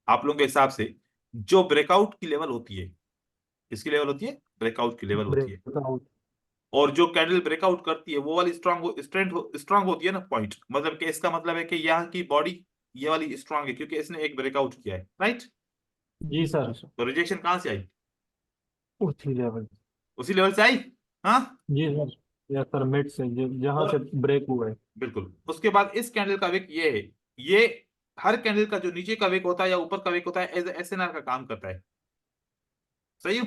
आप लोगों के हिसाब से जो ब्रेकआउट की लेवल होती है, किसकी लेवल होती है? ब्रेकआउट की लेवल होती है। ब्रेकआउट। और जो कैंडल ब्रेकआउट करती है वो वाली स्ट्रांग होती है ना पॉइंट। मतलब कि इसका मतलब है कि यहाँ की बॉडी ये वाली स्ट्रांग है क्योंकि इसने एक ब्रेकआउट किया है, राइट? जी सर। जी सर। तो रिजेक्शन कहां से आई? उसी लेवल। उसी लेवल से आई। हाँ, जी सर। या सर मिड से जहां से और ब्रेक हुआ है। बिल्कुल उसके बाद इस कैंडल का विक ये है। ये हर कैंडल का जो नीचे का विक होता है या ऊपर का विक होता है एज एसएनआर का काम करता है, सही है?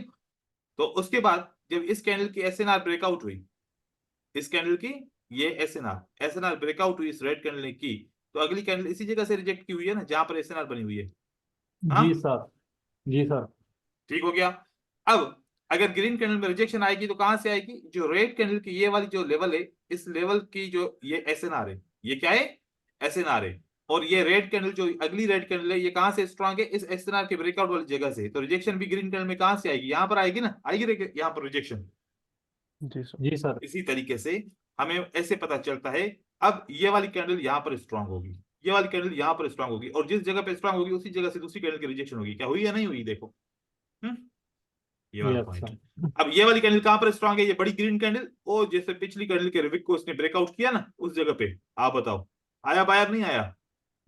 तो उसके बाद जब इस कैंडल की एसएनआर ब्रेकआउट हुई, इस कैंडल की ये एसएनआर ब्रेकआउट हुई इस रेड कैंडल ने की, तो अगली कैंडल इसी जगह से रिजेक्ट की हुई है ना, जहां पर एसएनआर बनी हुई है। हाँ, जी सर। जी सर। ठीक हो गया। अब अगर ग्रीन कैंडल में रिजेक्शन आएगी तो कहां से आएगी? जो रेड कैंडल की ये वाली जो लेवल है, इस लेवल की जो ये एसएनआर है, ये क्या है? एसएनआर है। और ये रेड कैंडल जो अगली रेड कैंडल है, ये कहां से स्ट्रांग है? इस एसएनआर के ब्रेकआउट वाली जगह से। तो रिजेक्शन भी ग्रीन कैंडल में कहां से आएगी? यहां पर आएगी ना, आएगी यहाँ पर रिजेक्शन। जी सर। जी सर। इसी तरीके से हमें ऐसे पता चलता है। अब ये वाली कैंडल यहां पर स्ट्रांग होगी, ये वाली कैंडल यहां पर स्ट्रांग होगी, और जिस जगह पे स्ट्रांग होगी उसी जगह से दूसरी कैंडल की रिजेक्शन होगी। क्या हुई या नहीं हुई? देखो, ये वाला यस पॉइंट। सर। अब ये वाली कैंडल कहां पर स्ट्रांग है? ये बड़ी ग्रीन कैंडल, और जैसे पिछली कैंडल के विक को इसने ब्रेकआउट किया ना, उस जगह पे। आप बताओ, आया बायर नहीं आया?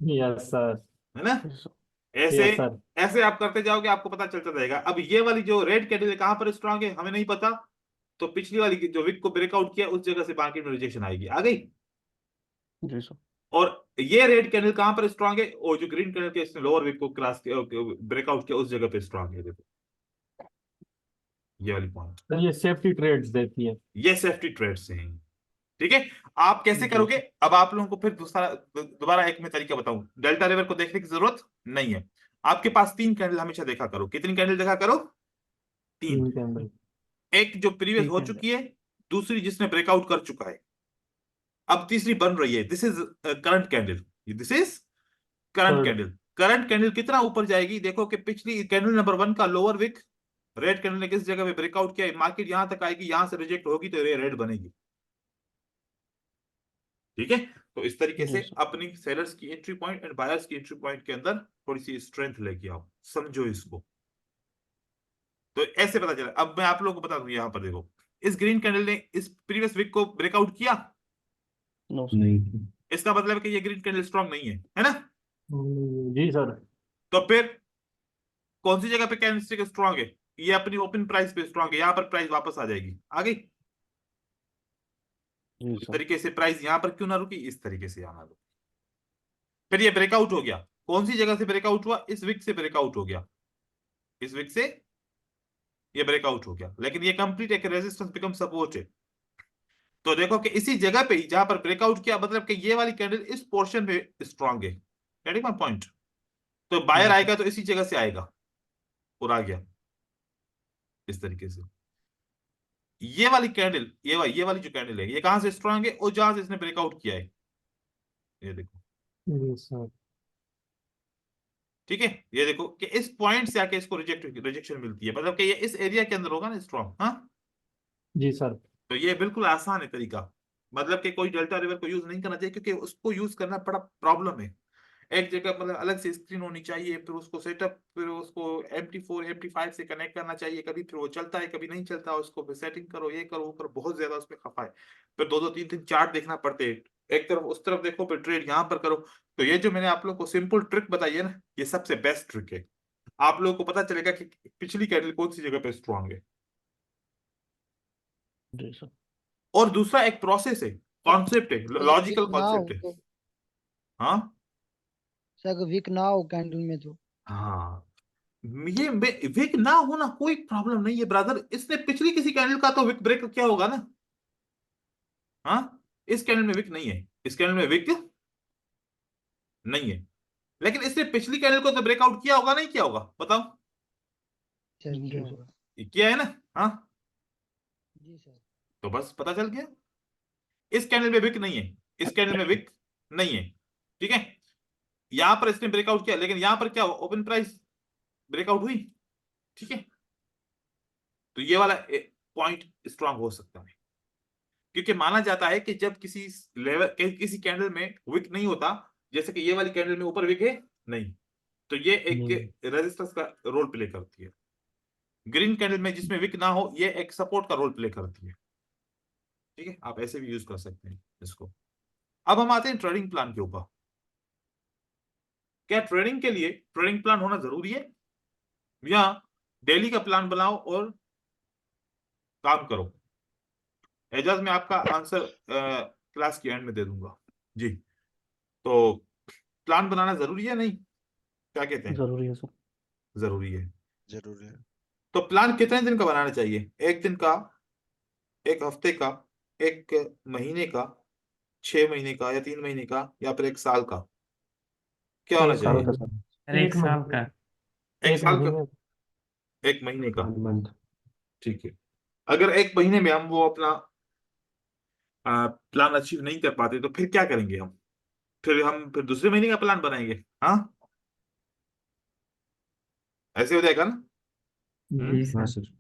Yes sir. है ना? जी सर। ऐसे यस सर। ऐसे आप करते जाओगे, आपको पता चलता जाएगा। अब ये वाली जो रेड कैंडल है कहां पर स्ट्रांग है हमें नहीं पता, तो पिछली वाली जो विक को ब्रेकआउट किया उस जगह से मार्केट में रिजेक्शन आएगी, आ गई। जी सर। और ये रेड कैंडल कहां पर स्ट्रांग है? और जो ग्रीन कैंडल के इसने लोअर विक को क्रॉस ब्रेकआउट किया उस जगह पे स्ट्रांग है। देखो ये वाली पॉइंट, सर ये सेफ्टी ट्रेड्स देती है। ये सेफ्टी ट्रेड्स हैं। ठीक है, आप कैसे जी करोगे? सर। अब आप लोगों को फिर दोबारा एक मैं तरीका बताऊं। डेल्टा रिवर को देखने की जरूरत नहीं है। आपके पास 3 कैंडल हमेशा देखा करो। कितनी कैंडल देखा करो? 3। 3 कैंडल। एक जो प्रीवियस ठीक हो है। चुकी है, दूसरी जिसने ब्रेकआउट कर चुका है, अब तीसरी बन रही है। This is current candle, this is current third. Candle. Current candle कितना ऊपर जाएगी? देखो कि पिछली कैंडल नंबर 1 का लोअर विक रेड कैंडल ने किस जगह पे ब्रेकआउट किया, मार्केट यहां तक आएगी, यहां से रिजेक्ट होगी तो रेड बनेगी। ठीक है, तो इस तरीके जी से सर। अपनी सेलर्स की एंट्री पॉइंट एंड बायर्स की एंट्री पॉइंट के अंदर थोड़ी सी स्ट्रेंथ लेके आओ, समझो इसको। तो ऐसे पता चला। अब मैं आप लोगों को बता दूं, यहां पर देखो, इस ग्रीन कैंडल ने इस प्रीवियस विक को ब्रेकआउट किया, नो सर। नहीं। इसका मतलब है कि ये ग्रीन कैंडल स्ट्रांग नहीं है ना? जी सर। तो फिर कौन सी जगह पे कैंडलस्टिक स्ट्रांग है? ये अपनी ओपन प्राइस पे स्ट्रांग है, यहां पर प्राइस वापस आ जाएगी, आ गई। जी इस सर। तरीके से प्राइस यहां पर क्यों ना रुकी, इस तरीके से आना रुकी। फिर ये ब्रेकआउट हो गया, कौन सी जगह से ब्रेकआउट हुआ? इस विक से ब्रेकआउट हो गया, इस विक से ये ब्रेकआउट हो गया, लेकिन ये कंप्लीट एक रेजिस्टेंस बिकम सपोर्ट है। तो देखो कि इसी जगह पे ही जहां पर ब्रेकआउट किया, मतलब कि ये वाली कैंडल इस पोर्शन पे स्ट्रांग है। Getting my point? तो बायर जी आएगा तो इसी जगह से आएगा और आ गया इस तरीके से। ये वाली कैंडल, ये वाली जो कैंडल है, ये कहां से स्ट्रांग है? और जहां से इसने ब्रेकआउट किया है, ये देखो। जी सर। ठीक है, ये देखो कि इस पॉइंट से आके इसको रिजेक्शन मिलती है, मतलब कि ये इस एरिया के अंदर होगा ना स्ट्रांग। हाँ, जी सर। तो ये बिल्कुल आसान है तरीका। मतलब कि कोई डेल्टा रिवर को यूज नहीं करना चाहिए, क्योंकि उसको यूज करना बड़ा प्रॉब्लम है। एक जगह मतलब अलग से स्क्रीन होनी चाहिए, फिर उसको सेटअप, फिर उसको MT4 MT5 से कनेक्ट करना चाहिए, कभी फिर वो चलता है कभी नहीं चलता, उसको फिर सेटिंग करो, ये करो वो करो, बहुत ज्यादा उसमें खफा है। फिर 2-2 3-3 चार्ट देखना पड़ते हैं, एक तरफ उस तरफ देखो, फिर ट्रेड यहाँ पर करो। तो ये जो मैंने आप लोग को सिंपल ट्रिक बताई है ना, ये सबसे बेस्ट ट्रिक है। आप लोगों को पता चलेगा कि पिछली कैंडल कौन सी जगह पे स्ट्रांग है। जी सर। और दूसरा एक प्रोसेस है, कॉन्सेप्ट है, अगर लॉजिकल वीक ना हो कॉन्सेप्ट है। तो, हाँ अगर वीक ना हो कैंडल में तो हाँ, ये विक ना होना कोई प्रॉब्लम नहीं है ब्रदर। इसने पिछली किसी कैंडल का तो विक ब्रेक क्या होगा ना। हाँ, इस कैंडल में विक नहीं है, इस कैंडल में विक नहीं है, लेकिन इसने पिछली कैंडल को तो ब्रेकआउट किया होगा, नहीं किया होगा बताओ। सर जी किया सर। होगा। ये किया है ना। हाँ, जी सर। तो बस पता चल गया, इस कैंडल में विक नहीं है, इस कैंडल में विक नहीं है। ठीक है, यहां पर इसने ब्रेकआउट किया, लेकिन यहां पर क्या हुआ, ओपन प्राइस ब्रेकआउट हुई। ठीक है, तो ये वाला पॉइंट स्ट्रांग हो सकता है, क्योंकि माना जाता है कि जब किसी लेवल किसी कैंडल में विक नहीं होता, जैसे कि ये वाली कैंडल में ऊपर विक है नहीं, तो ये एक रेजिस्टेंस का रोल प्ले करती है। ग्रीन कैंडल में जिसमें विक ना हो, ये एक सपोर्ट का रोल प्ले करती है। ठीक है, आप ऐसे भी यूज कर सकते हैं इसको। अब हम आते हैं ट्रेडिंग प्लान के ऊपर। क्या ट्रेडिंग के लिए ट्रेडिंग प्लान होना जरूरी है, या डेली का प्लान बनाओ और काम करो? एजाज में आपका आंसर क्लास के एंड में दे दूंगा जी। तो प्लान बनाना जरूरी है नहीं, क्या कहते हैं? जरूरी है सर। जरूरी है। जरूर है। तो प्लान कितने दिन का बनाना चाहिए? एक दिन का, एक हफ्ते का, एक महीने का, 6 महीने का, या 3 महीने का, या फिर एक साल का? क्या होना एक साल चाहिए? का सर। अरे एक एक साल महीने का। एक एक साल का, महीने 1 महीने का। 1 मंथ। ठीक है, अगर 1 महीने में हम वो अपना प्लान अचीव नहीं कर पाते, तो फिर क्या करेंगे हम? फिर दूसरे महीने का प्लान बनाएंगे। हाँ, ऐसे हो जाएगा ना। जी हाँ सर। सर।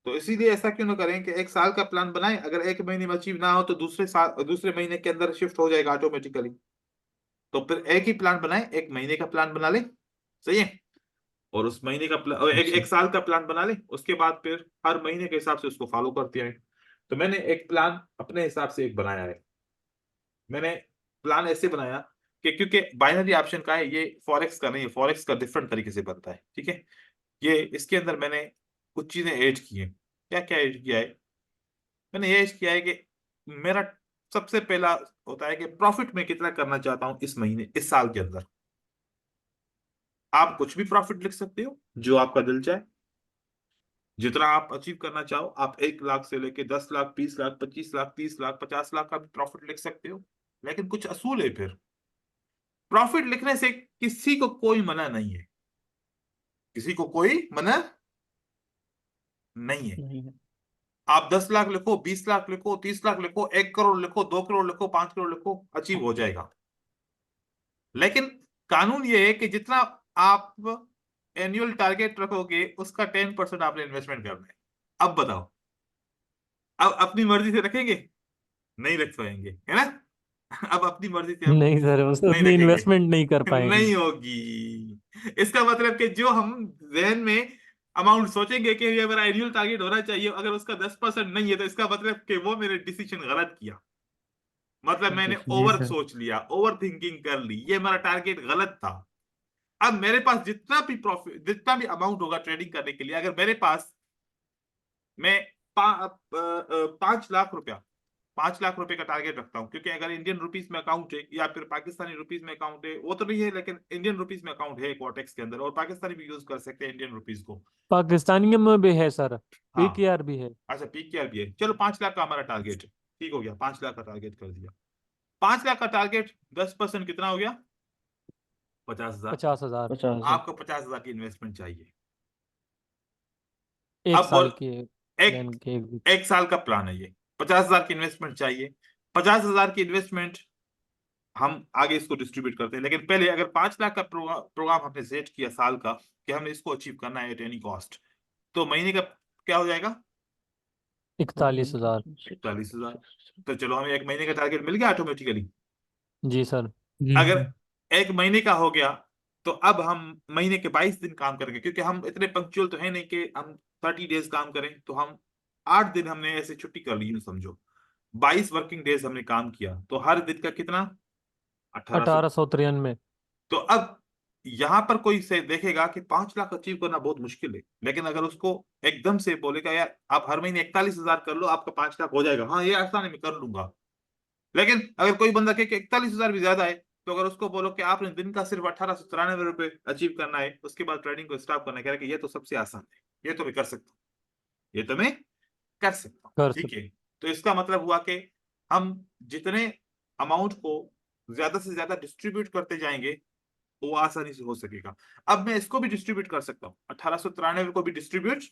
तो इसीलिए ऐसा क्यों ना करें कि एक साल का प्लान बनाएं, अगर 1 महीने में अचीव ना हो तो दूसरे साल, दूसरे महीने के अंदर शिफ्ट हो जाएगा ऑटोमेटिकली। तो फिर एक ही प्लान बनाएं, 1 महीने का प्लान बना लें, सही है। और उस महीने का प्लान, अच्छा। एक साल का प्लान बना लें, उसके बाद फिर हर महीने के हिसाब से उसको फॉलो करते हैं। तो मैंने एक प्लान अपने हिसाब से एक बनाया है। मैंने प्लान ऐसे बनाया कि क्योंकि बाइनरी ऑप्शन का है, ये फॉरेक्स का नहीं है, फॉरेक्स का डिफरेंट तरीके से बनता है। ठीक है, ये इसके अंदर मैंने कुछ चीजें ऐड की हैं। क्या क्या ऐड किया है? मैंने ये ऐड किया है कि मेरा सबसे पहला होता है कि प्रॉफिट में कितना करना चाहता हूं इस महीने, इस साल के अंदर। आप कुछ भी प्रॉफिट लिख सकते हो जो आपका दिल चाहे, जितना आप अचीव करना चाहो। आप 1 लाख से लेके 10 लाख, 20 लाख, 25 लाख, 30 लाख, 50 लाख का भी प्रॉफिट लिख सकते हो। लेकिन कुछ असूल है फिर। प्रॉफिट लिखने से किसी को कोई मना नहीं है, किसी को कोई मना नहीं है। नहीं है। आप 10 लाख लिखो, 20 लाख लिखो, 30 लाख लिखो, 1 करोड़ लिखो, 2 करोड़ लिखो, 5 करोड़ लिखो, अचीव हो जाएगा। लेकिन कानून ये है कि जितना आप एनुअल टारगेट रखोगे, उसका 10% आपने इन्वेस्टमेंट करना है। अब बताओ, अब अपनी मर्जी से रखेंगे? नहीं रख पाएंगे, है ना। अब अपनी मर्जी से हम नहीं सर, उससे नहीं उतनी रखेंगे, इन्वेस्टमेंट नहीं कर पाएंगे। नहीं होगी। इसका मतलब कि जो हम जहन में अमाउंट सोचेंगे कि ये मेरा एनुअल टारगेट होना चाहिए, अगर उसका 10% नहीं है, तो इसका मतलब कि वो मैंने डिसीजन गलत किया। मतलब मैंने जी ओवर सर। सोच लिया, ओवर थिंकिंग कर ली, ये मेरा टारगेट गलत था। अब मेरे पास जितना भी प्रॉफिट, जितना भी अमाउंट होगा ट्रेडिंग करने के लिए, अगर मेरे पास मैं 5 लाख रुपया, 5 लाख रुपए का टारगेट रखता हूं, क्योंकि अगर इंडियन रुपीस में अकाउंट है या फिर पाकिस्तानी रुपीस में अकाउंट है, वो तो नहीं है, लेकिन इंडियन रुपीस में अकाउंट है कोटेक्स के अंदर, और पाकिस्तानी भी यूज कर सकते हैं इंडियन रुपीस को। पाकिस्तानी में भी है सर, हाँ, पीकेआर भी है। अच्छा, पीकेआर भी है। चलो 5 लाख का हमारा टारगेट है, ठीक हो गया, 5 लाख का टारगेट कर दिया। 5 लाख का टारगेट, 10% कितना हो गया? 50,000। 50,000। 50,000। आपको 50,000 की इन्वेस्टमेंट चाहिए। एक अब साल बोल, की एक प्लान के एक। एक साल का प्लान है ये, 50,000 की इन्वेस्टमेंट चाहिए। 50,000 की इन्वेस्टमेंट हम आगे इसको डिस्ट्रीब्यूट करते हैं, लेकिन पहले अगर 5 लाख का प्रोग्राम हमने सेट किया साल का, कि हमने इसको अचीव करना है एट एनी कॉस्ट, तो महीने का क्या हो जाएगा? 41,000। 41,000। तो चलो हमें एक महीने का टारगेट मिल गया ऑटोमेटिकली। जी सर। अगर एक महीने का हो गया तो अब हम महीने के 22 दिन काम करेंगे, क्योंकि हम इतने पंक्चुअल तो है नहीं कि हम 30 डेज काम करें। तो हम 8 दिन हमने ऐसे छुट्टी कर ली, यूं समझो 22 वर्किंग डेज हमने काम किया, तो हर दिन का कितना, 1800। 1893। तो अब यहां पर कोई से देखेगा कि 5 लाख अचीव करना बहुत मुश्किल है, लेकिन अगर उसको एकदम से बोलेगा यार आप हर महीने 41,000 कर लो, आपका 5 लाख हो जाएगा, हाँ ये आसान है मैं कर लूंगा। लेकिन अगर कोई बंदा कहे कि 41,000 भी ज्यादा है, तो अगर उसको बोलो कि आपने दिन का सिर्फ 1893 रुपए अचीव करना है, उसके बाद ट्रेडिंग को स्टॉप करना है, कह रहा है कि ये तो सबसे आसान है, ये तो मैं कर सकता हूँ, ये तो मैं कर सकता हूँ। कर ठीक सकते। है, तो इसका मतलब हुआ कि हम जितने अमाउंट को ज्यादा से ज्यादा डिस्ट्रीब्यूट करते जाएंगे वो आसानी से हो सकेगा। अब मैं इसको भी डिस्ट्रीब्यूट कर सकता हूँ, 1893 को भी डिस्ट्रीब्यूट कर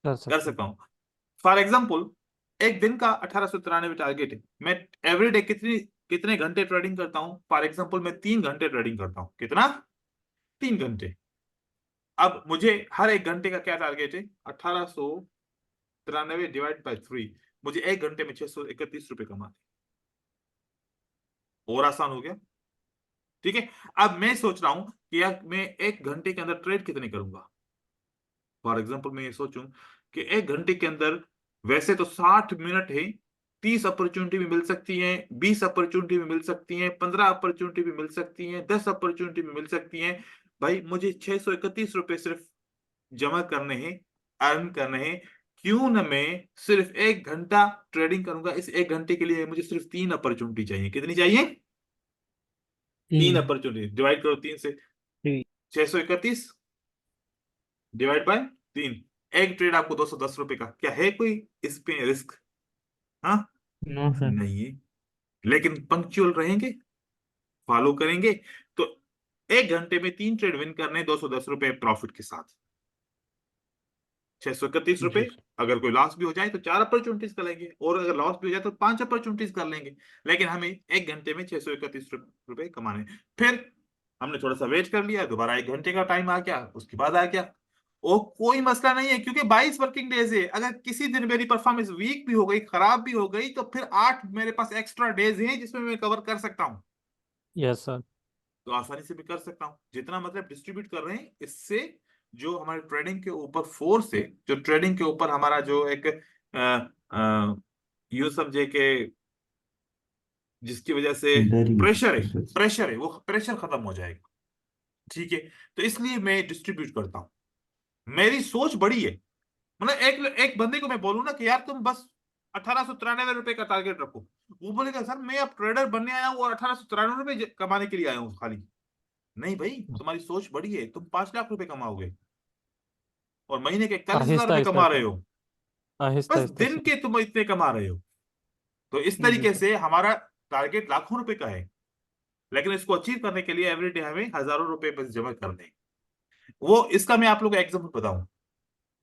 कर सकते। सकता हूँ। फॉर एग्जाम्पल, एक दिन का 1893 टारगेट है, मैं एवरी डे कितने घंटे ट्रेडिंग करता हूँ। फॉर एग्जाम्पल मैं 3 घंटे ट्रेडिंग करता हूँ, कितना, 3 घंटे। अब मुझे हर एक घंटे का क्या टारगेट है, 1893 डिवाइड बाई 3, मुझे एक घंटे में 631 रुपए कमाने। और आसान हो गया। ठीक है, अब मैं सोच रहा हूं कि यार मैं एक घंटे के अंदर ट्रेड कितने करूंगा। फॉर एग्जाम्पल मैं ये सोचूं कि एक घंटे के अंदर वैसे तो 60 मिनट है, 30 अपॉर्चुनिटी भी मिल सकती हैं, 20 अपॉर्चुनिटी भी मिल सकती हैं, 15 अपॉर्चुनिटी भी मिल सकती हैं, 10 अपॉर्चुनिटी भी मिल सकती हैं। भाई मुझे 631 रुपए सिर्फ जमा करने हैं, अर्न करने हैं। क्यों न मैं सिर्फ एक घंटा ट्रेडिंग करूंगा, इस एक घंटे के लिए मुझे सिर्फ 3 अपॉर्चुनिटी चाहिए। कितनी चाहिए, 3 अपॉर्चुनिटी। डिवाइड करो 3 से, 631 डिवाइड बाय 3। एक ट्रेड आपको 210 रुपए का, क्या है कोई इस पे रिस्क, हाँ नो सर। नहीं है। लेकिन पंक्चुअल रहेंगे, फॉलो करेंगे, तो एक घंटे में 3 ट्रेड विन करने, 210 रुपए प्रॉफिट के साथ, 631 रुपए। जी सर। अगर कोई लॉस भी हो जाए तो 4 अपॉर्चुनिटीज कर लेंगे, और अगर लॉस भी हो जाए तो 5 अपॉर्चुनिटीज कर लेंगे। लेकिन हमें एक घंटे में 631 रुपए कमाने। फिर हमने थोड़ा सा वेट कर लिया, दोबारा एक घंटे का टाइम आ गया, उसके बाद आ गया। वो कोई मसला नहीं है, क्योंकि 22 वर्किंग डेज है। अगर किसी दिन मेरी परफॉर्मेंस वीक भी हो गई, खराब भी हो गई, तो फिर 8 मेरे पास एक्स्ट्रा डेज हैं जिसमें मैं कवर कर सकता हूँ। Yes sir. तो आसानी से भी कर सकता हूँ। जितना मतलब डिस्ट्रीब्यूट कर रहे हैं, इससे जो हमारे ट्रेडिंग के ऊपर फोर्स है, जो ट्रेडिंग के ऊपर हमारा जो एक यूं समझे कि जिसकी वजह से प्रेशर है वो प्रेशर खत्म हो जाएगा। ठीक है, तो इसलिए मैं डिस्ट्रीब्यूट करता हूँ। मेरी सोच बड़ी है। मतलब एक एक बंदे को मैं बोलूं ना कि यार तुम बस 1893 रुपए का टारगेट रखो, वो बोलेगा सर मैं अब ट्रेडर बनने आया हूँ और 1893 रुपए कमाने के लिए आया हूँ खाली। नहीं भाई, तुम्हारी सोच बड़ी है, तुम 5 लाख रुपए कमाओगे और महीने के 41,000 आहिस्ता रुपए आहिस्ता कमा रहे सर। हो। आहिस्ता बस आहिस्ता दिन सर। के तुम इतने कमा रहे हो। तो इस जी तरीके सर। से हमारा टारगेट लाखों रुपए का है, लेकिन इसको अचीव करने के लिए एवरीडे हमें हजारों रुपए बस जमा करने हैं। वो इसका मैं आप लोगों को एग्जाम्पल बताऊं।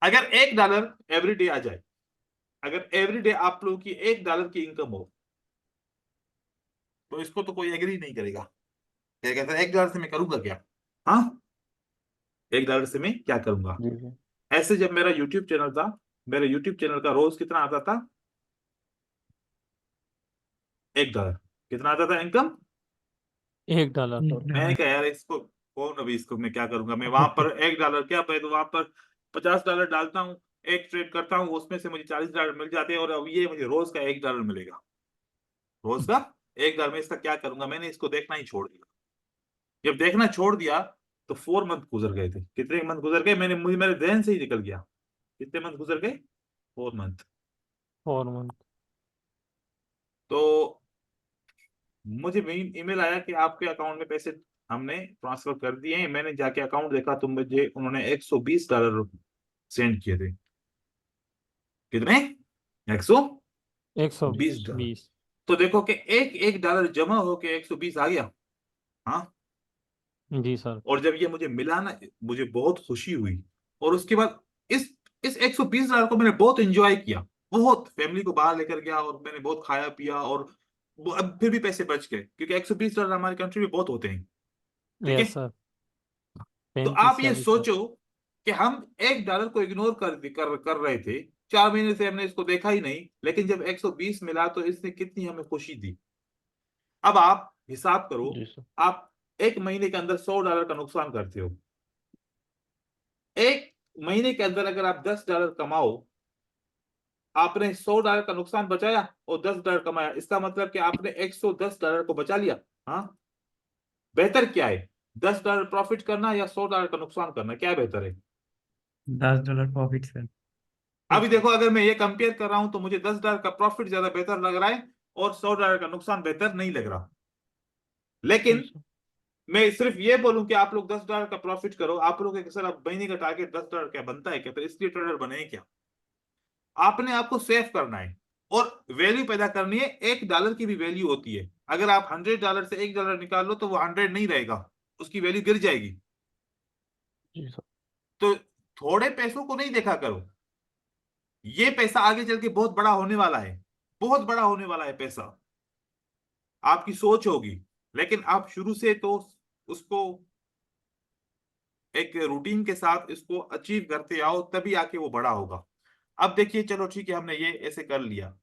अगर $1 एवरीडे आ जाए, अगर एवरीडे आप लोगों की $1 की इनकम हो, तो इसको तो कोई एग्री नहीं करेगा। क्या कहता है $1 से मैं करूंगा क्या, हाँ $1 से मैं क्या करूंगा। जी सर। ऐसे जब मेरा यूट्यूब चैनल था, मेरे यूट्यूब चैनल का रोज कितना आता था, $1। कितना आता था इनकम। $1। मैंने कहा यार इसको कौन, अभी इसको मैं क्या करूंगा। मैं वहां पर $1 क्या पे, तो वहां पर $50 डालता हूँ, एक ट्रेड करता हूँ, उसमें से मुझे $40 मिल जाते हैं, और अब ये मुझे रोज का $1 मिलेगा। रोज का $1, में इसका क्या करूंगा। मैंने इसको देखना ही छोड़ दिया। जब देखना छोड़ दिया तो 4 मंथ गुजर गए थे। कितने मंथ गुजर गए, मुझे मेरे ध्यान से ही निकल गया। कितने मंथ गुजर गए, 4 मंथ। 4 मंथ। तो मुझे ईमेल आया कि आपके अकाउंट में पैसे हमने ट्रांसफर कर दिए हैं। मैंने जाके अकाउंट देखा तो मुझे उन्होंने $120 सेंड किए थे। कितने, 120 $120। 120। तो देखो कि एक एक डॉलर जमा होके 120 आ गया। हाँ, जी सर। और जब ये मुझे मिला ना, मुझे बहुत खुशी हुई। और उसके बाद इस $120 को मैंने बहुत एंजॉय किया, बहुत फैमिली को बाहर लेकर गया, और मैंने बहुत खाया पिया, और अब फिर भी पैसे बच गए, क्योंकि $120 हमारी कंट्री में बहुत होते हैं। ठीक है, यस सर। तो 35 आप ये 40 सर। सोचो कि हम $1 को इग्नोर कर कर रहे थे 4 महीने से हमने इसको देखा ही नहीं, लेकिन जब 120 मिला तो इसने कितनी हमें खुशी दी। अब आप हिसाब करो, जी सर। आप एक महीने के अंदर $100 का नुकसान करते हो। एक महीने के अंदर अगर आप $10 कमाओ, आपने $100 का नुकसान बचाया और $10 कमाया, इसका मतलब कि आपने $110 को बचा लिया। हाँ, बेहतर क्या है, $10 प्रॉफिट करना या $100 का नुकसान करना, क्या बेहतर है? $10 प्रॉफिट सर। अभी देखो, अगर मैं ये कंपेयर कर रहा हूं तो मुझे $10 का प्रॉफिट ज्यादा बेहतर लग रहा है और $100 का नुकसान बेहतर नहीं लग रहा। जी लेकिन सर। मैं सिर्फ ये बोलूं कि आप लोग $10 का प्रॉफिट करो, आप लोग के सर अब महीने का टारगेट $10 क्या बनता है क्या, तो इसलिए ट्रेडर बने क्या? आपने आपको सेव करना है और वैल्यू पैदा करनी है। $1 की भी वैल्यू होती है। अगर आप $100 से $1 निकाल लो तो वो 100 नहीं रहेगा, उसकी वैल्यू गिर जाएगी। जी सर। तो थोड़े पैसों को नहीं देखा करो, ये पैसा आगे चल के बहुत बड़ा होने वाला है, बहुत बड़ा होने वाला है पैसा। आपकी सोच होगी, लेकिन आप शुरू से तो उसको एक रूटीन के साथ इसको अचीव करते आओ, तभी आके वो बड़ा होगा। अब देखिए, चलो ठीक है, हमने ये ऐसे कर लिया।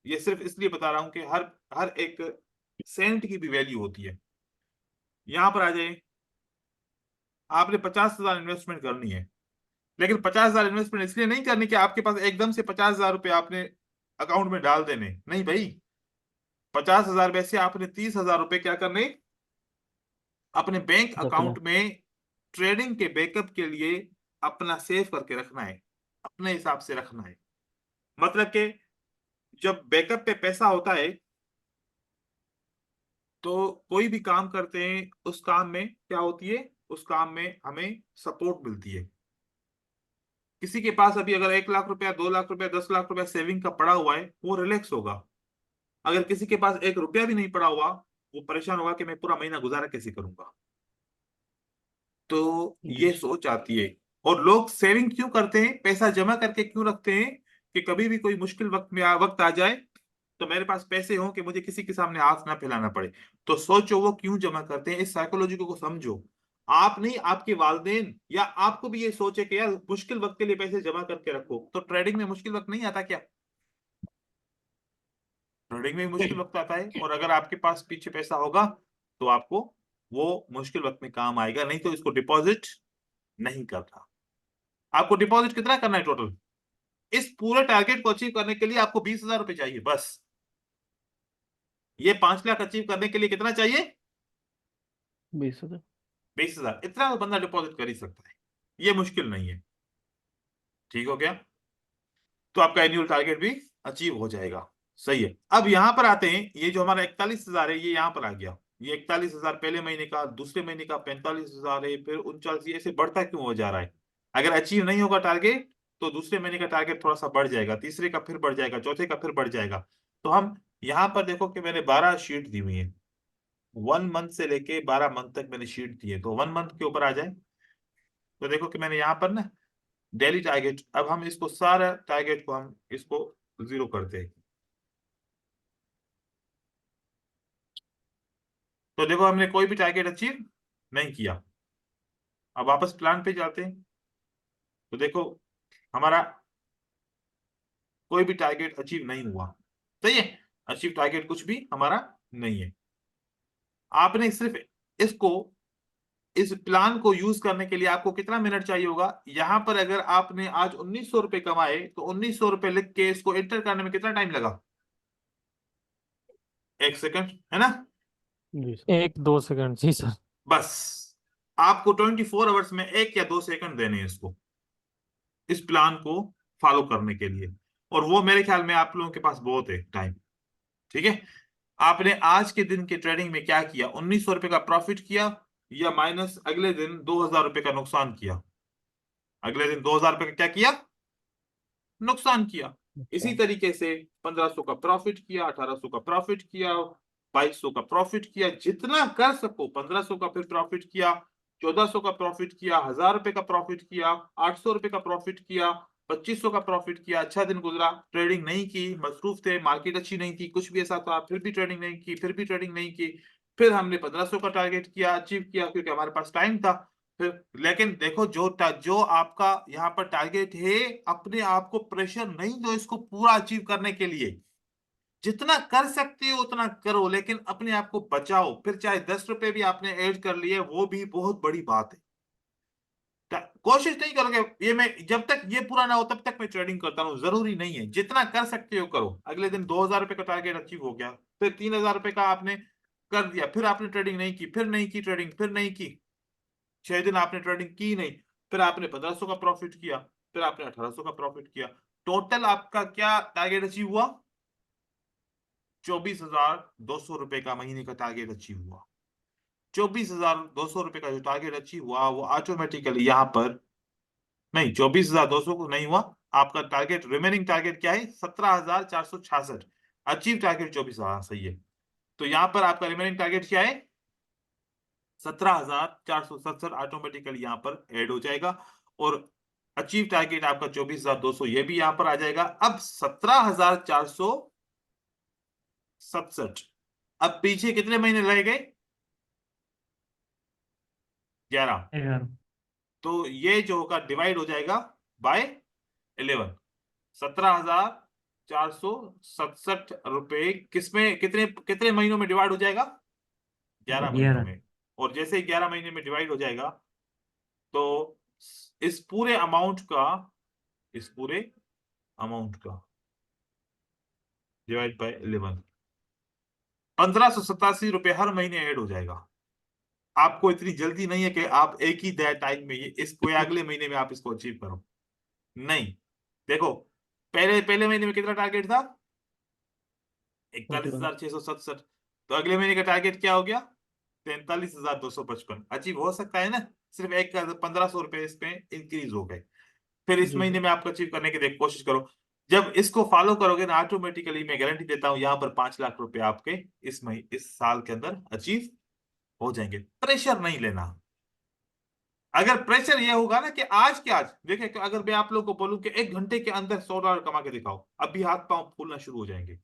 ये सिर्फ इसलिए बता रहा हूं कि हर हर एक सेंट की भी वैल्यू होती है। यहां पर आ जाए, आपने 50,000 इन्वेस्टमेंट करनी है, लेकिन 50,000 इन्वेस्टमेंट इसलिए नहीं करनी कि आपके पास एकदम से 50,000 रुपये आपने अकाउंट में डाल देने, नहीं भाई। 50,000 में से आपने 30,000 रुपये क्या करने, अपने बैंक रखना। अकाउंट में ट्रेडिंग के बैकअप के लिए अपना सेव करके रखना है, अपने हिसाब से रखना है। मतलब कि जब बैकअप पे पैसा होता है तो कोई भी काम करते हैं, उस काम में क्या होती है, उस काम में हमें सपोर्ट मिलती है। किसी के पास अभी अगर 1 लाख रुपया, 2 लाख रुपया, 10 लाख रुपया सेविंग का पड़ा हुआ है, वो रिलैक्स होगा। अगर किसी के पास 1 रुपया भी नहीं पड़ा हुआ, वो परेशान होगा कि मैं पूरा महीना गुजारा कैसे करूंगा। तो जी ये सर। सोच आती है। और लोग सेविंग क्यों करते हैं, पैसा जमा करके क्यों रखते हैं, कि कभी भी कोई मुश्किल वक्त आ जाए तो मेरे पास पैसे हों कि मुझे किसी के सामने हाथ ना फैलाना पड़े। तो सोचो वो क्यों जमा करते हैं, इस साइकोलॉजी को समझो। आप नहीं, आपके वालिदैन या आपको भी ये सोचे कि यार मुश्किल वक्त के लिए पैसे जमा करके रखो। तो ट्रेडिंग में मुश्किल वक्त नहीं आता क्या? ट्रेडिंग में भी मुश्किल वक्त आता है, और अगर आपके पास पीछे पैसा होगा तो आपको वो मुश्किल वक्त में काम आएगा। नहीं तो इसको डिपॉजिट नहीं करना। आपको डिपॉजिट कितना करना है टोटल? इस पूरे टारगेट को अचीव करने के लिए आपको 20,000 रुपए चाहिए बस। ये 5 लाख अचीव करने के लिए कितना चाहिए? 20,000। 20,000। इतना तो बंदा डिपॉजिट कर ही सकता है, ये मुश्किल नहीं है। ठीक हो गया? तो आपका एनुअल टारगेट भी अचीव हो जाएगा। सही है। अब यहां पर आते हैं, ये जो हमारा 41,000 है, ये यहां पर आ गया। ये 41,000 पहले महीने का, दूसरे महीने का 45,000 है, फिर 39, ऐसे बढ़ता क्यों हो जा रहा है? अगर अचीव नहीं होगा टारगेट तो दूसरे महीने का टारगेट थोड़ा सा बढ़ जाएगा, तीसरे का फिर बढ़ जाएगा, चौथे का फिर बढ़ जाएगा। तो हम यहाँ पर देखो कि मैंने 12 शीट दी हुई है, 1 मंथ से लेके 12 मंथ तक मैंने शीट दी है। तो 1 मंथ के ऊपर आ जाए तो देखो कि मैंने यहाँ पर ना डेली टारगेट, अब हम इसको सारा टारगेट को हम इसको 0 करते हैं। तो देखो हमने कोई भी टारगेट अचीव नहीं किया। अब वापस प्लान पे जाते हैं तो देखो हमारा कोई भी टारगेट अचीव नहीं हुआ। सही है, अचीव टारगेट कुछ भी हमारा नहीं है। आपने सिर्फ इसको, इस प्लान को यूज करने के लिए आपको कितना मिनट चाहिए होगा? यहां पर अगर आपने आज 1,900 रुपए कमाए तो 1,900 रुपए लिख के इसको एंटर करने में कितना टाइम लगा? 1 सेकंड, है ना? जी सर। 1-2 सेकंड, जी सर। बस आपको 24 आवर्स में 1 या 2 सेकंड देने हैं इसको, इस प्लान को फॉलो करने के लिए। और वो मेरे ख्याल में आप लोगों के पास बहुत है टाइम। ठीक है, आपने आज के दिन के ट्रेडिंग में क्या किया? 1,900 रुपए का प्रॉफिट किया, या माइनस अगले दिन 2,000 रुपए का नुकसान किया? अगले दिन 2,000 रुपए का क्या किया? नुकसान किया। इसी अच्छा। तरीके से 1,500 का प्रॉफिट किया, 1,800 का प्रॉफिट किया, 2,200 का प्रॉफिट किया, जितना कर सको। 1,500 का फिर प्रॉफिट किया, 1,400 का प्रॉफिट किया, 1,000 रुपए का प्रॉफिट किया, 800 रुपए का प्रॉफिट किया, 2,500 का प्रॉफिट किया। अच्छा दिन गुजरा, ट्रेडिंग नहीं की, मसरूफ थे, मार्केट अच्छी नहीं थी, कुछ भी ऐसा था, फिर भी ट्रेडिंग नहीं की, फिर भी ट्रेडिंग नहीं की। फिर हमने 1,500 का टारगेट किया, अचीव किया, क्योंकि हमारे पास टाइम था। फिर लेकिन देखो जो आपका यहाँ पर टारगेट है, अपने आप को प्रेशर नहीं दो इसको पूरा अचीव करने के लिए। जितना कर सकते हो उतना करो, लेकिन अपने आप को बचाओ। फिर चाहे 10 रुपए भी आपने ऐड कर लिए, वो भी बहुत बड़ी बात है। कोशिश नहीं करोगे, ये मैं जब तक ये पूरा ना हो तब तक मैं ट्रेडिंग करता हूँ। जरूरी नहीं है, जितना कर सकते हो करो। अगले दिन 2000 रुपए का टारगेट अचीव हो गया, फिर 3000 रुपए का आपने कर दिया, फिर आपने ट्रेडिंग नहीं की, फिर नहीं की ट्रेडिंग, फिर नहीं की, 6 दिन आपने ट्रेडिंग की नहीं, फिर आपने 1500 का प्रॉफिट किया, फिर आपने 1800 का प्रॉफिट किया। टोटल आपका क्या टारगेट अचीव हुआ? 24,200 रुपए का महीने का टारगेट अचीव हुआ। 24,200 रुपए का जो टारगेट अचीव हुआ वो ऑटोमेटिकली यहाँ पर नहीं, 24,200 को नहीं हुआ। आपका टारगेट, रिमेनिंग टारगेट क्या है? 17,466। अचीव टारगेट 24,000 सही है। तो यहाँ पर आपका रिमेनिंग टारगेट क्या है? 17,467 ऑटोमेटिकली यहाँ पर ऐड हो जाएगा। और अचीव टारगेट आपका 24,200 ये भी यहाँ पर आ जाएगा। अब 17,467। अब पीछे कितने महीने रह गए? 11। 11। तो ये जो होगा डिवाइड हो जाएगा बाय 11। 17,467 किसमें, कितने कितने महीनों में डिवाइड हो जाएगा? 11 महीनों 11। में। और जैसे ही 11 महीने में डिवाइड हो जाएगा तो इस पूरे अमाउंट का डिवाइड बाय 11, 1,587 रुपए हर महीने ऐड हो जाएगा। आपको इतनी जल्दी नहीं है कि आप एक ही टाइम में ये इसको या अगले महीने में आप इसको अचीव करो। नहीं, देखो पहले पहले महीने में कितना टारगेट था? 41,667। तो अगले महीने का टारगेट क्या हो गया? 43,255। अचीव हो सकता है ना? सिर्फ एक 1,500 रुपए इसमें इंक्रीज हो गए। फिर इस जी महीने सर। में आप अचीव करने की कोशिश करो। जब इसको फॉलो करोगे ना, ऑटोमेटिकली मैं गारंटी देता हूं यहाँ पर 5 लाख रुपए आपके इस साल के अंदर अचीव हो जाएंगे। प्रेशर नहीं लेना। अगर प्रेशर ये होगा ना कि आज के आज देखिए, अगर मैं आप लोगों को बोलूं कि 1 घंटे के अंदर $100 कमा के दिखाओ, अभी हाथ पांव फूलना शुरू हो जाएंगे।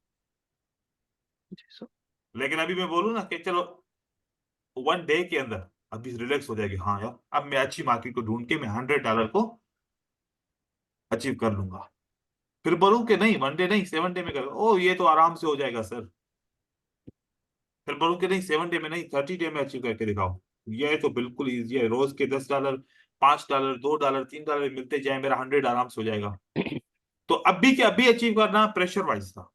जी सर। लेकिन अभी मैं बोलूं ना कि चलो 1 डे के अंदर, अभी रिलैक्स हो जाएगी। हाँ यार, अब मैं अच्छी मार्केट को ढूंढ के मैं $100 को अचीव कर लूंगा। फिर बोलूं कि नहीं 1 डे नहीं 7 डे में कर, ओ ये तो आराम से हो जाएगा सर। फिर बोलूं कि नहीं 7 डे में नहीं 30 डे में अचीव करके दिखाओ, ये तो बिल्कुल ईजी है। रोज के $10, $5, $2, $3 मिलते जाए, मेरा 100 आराम से हो जाएगा। तो अभी के अभी अचीव करना प्रेशर वाइज था।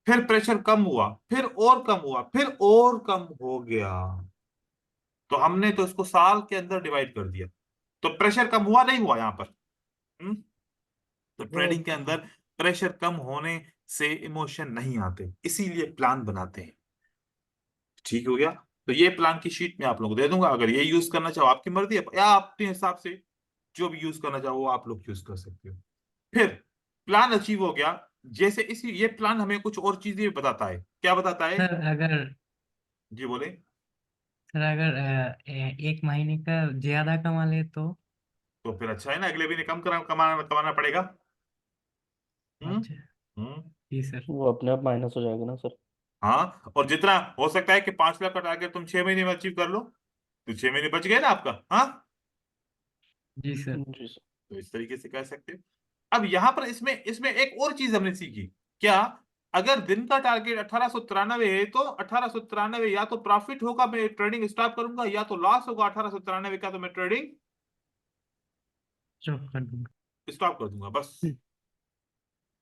फिर प्रेशर कम हुआ, फिर और कम हुआ, फिर और कम हो गया। तो हमने तो इसको साल के अंदर डिवाइड कर दिया। तो प्रेशर कम हुआ नहीं हुआ यहाँ पर? तो बहुत ट्रेडिंग के अंदर प्रेशर कम होने से इमोशन नहीं आते, इसीलिए प्लान बनाते हैं। ठीक हो गया? तो ये प्लान की शीट में आप लोगों को दे दूंगा। अगर ये यूज करना चाहो आपकी मर्जी है, या अपने हिसाब से जो भी यूज करना चाहो वो आप लोग यूज कर सकते हो। फिर प्लान अचीव हो गया। जैसे इसी ये प्लान हमें कुछ और चीजें भी बताता है। क्या बताता है? सर अगर जी बोले। एक महीने का ज्यादा कमा ले तो? तो फिर अच्छा है ना, अगले महीने कम कमाना कमाना पड़ेगा। हम्म। अच्छा। हम्म। जी सर। वो अपने आप माइनस हो जाएगा ना सर। हाँ, और जितना हो सकता है कि 5 लाख का टारगेट तुम 6 महीने में अचीव कर लो, तो 6 महीने बच गए ना आपका। हाँ, जी सर। जी सर। तो इस तरीके से कह सकते हो। अब यहाँ पर इसमें इसमें एक और चीज हमने सीखी। क्या? अगर दिन का टारगेट 1893 है तो 1893 या तो प्रॉफिट होगा, मैं ट्रेडिंग स्टॉप करूंगा, या तो लॉस होगा 1893 का, तो मैं ट्रेडिंग चौक कर दूंगा। स्टॉप कर दूंगा बस। हम्म।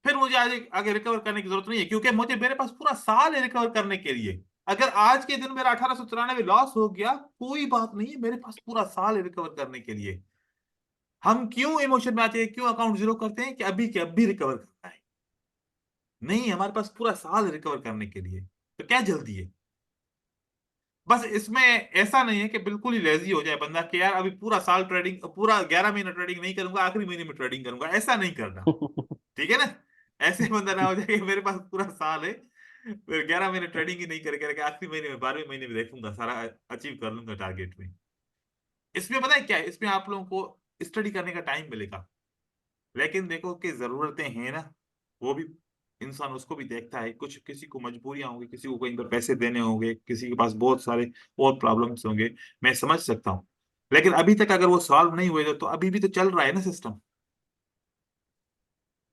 फिर मुझे आगे आगे रिकवर करने की जरूरत नहीं है, क्योंकि मुझे मेरे पास पूरा साल है रिकवर करने के लिए। अगर आज के दिन मेरा 1893 लॉस हो गया, कोई बात नहीं है, मेरे पास पूरा साल है रिकवर करने के लिए। हम क्यों इमोशन में आते हैं, क्यों अकाउंट जीरो करते हैं कि अभी के अभी रिकवर करना है? नहीं, हमारे पास पूरा साल रिकवर करने के लिए, तो क्या जल्दी है? बस इसमें ऐसा नहीं है कि बिल्कुल ही लेजी हो जाए बंदा कि यार अभी पूरा साल ट्रेडिंग, पूरा 11 महीना ट्रेडिंग नहीं करूंगा, आखिरी महीने में ट्रेडिंग करूंगा। ऐसा नहीं करना, ठीक है ना? ऐसे बंदा ना हो जाए कि मेरे पास पूरा साल है, फिर 11 महीने ट्रेडिंग ही नहीं करके आखिरी महीने में 12वें महीने में देखूंगा सारा अचीव कर लूंगा टारगेट में। इसमें पता है क्या है? इसमें आप लोगों को स्टडी करने का टाइम मिलेगा, लेकिन देखो कि जरूरतें हैं ना, वो भी इंसान उसको भी देखता है। कुछ किसी को मजबूरियां होंगी, किसी को कहीं पर पैसे देने होंगे, किसी के पास बहुत सारे और प्रॉब्लम्स होंगे, मैं समझ सकता हूँ। लेकिन अभी तक अगर वो सॉल्व नहीं हुए तो अभी भी तो चल रहा है ना सिस्टम।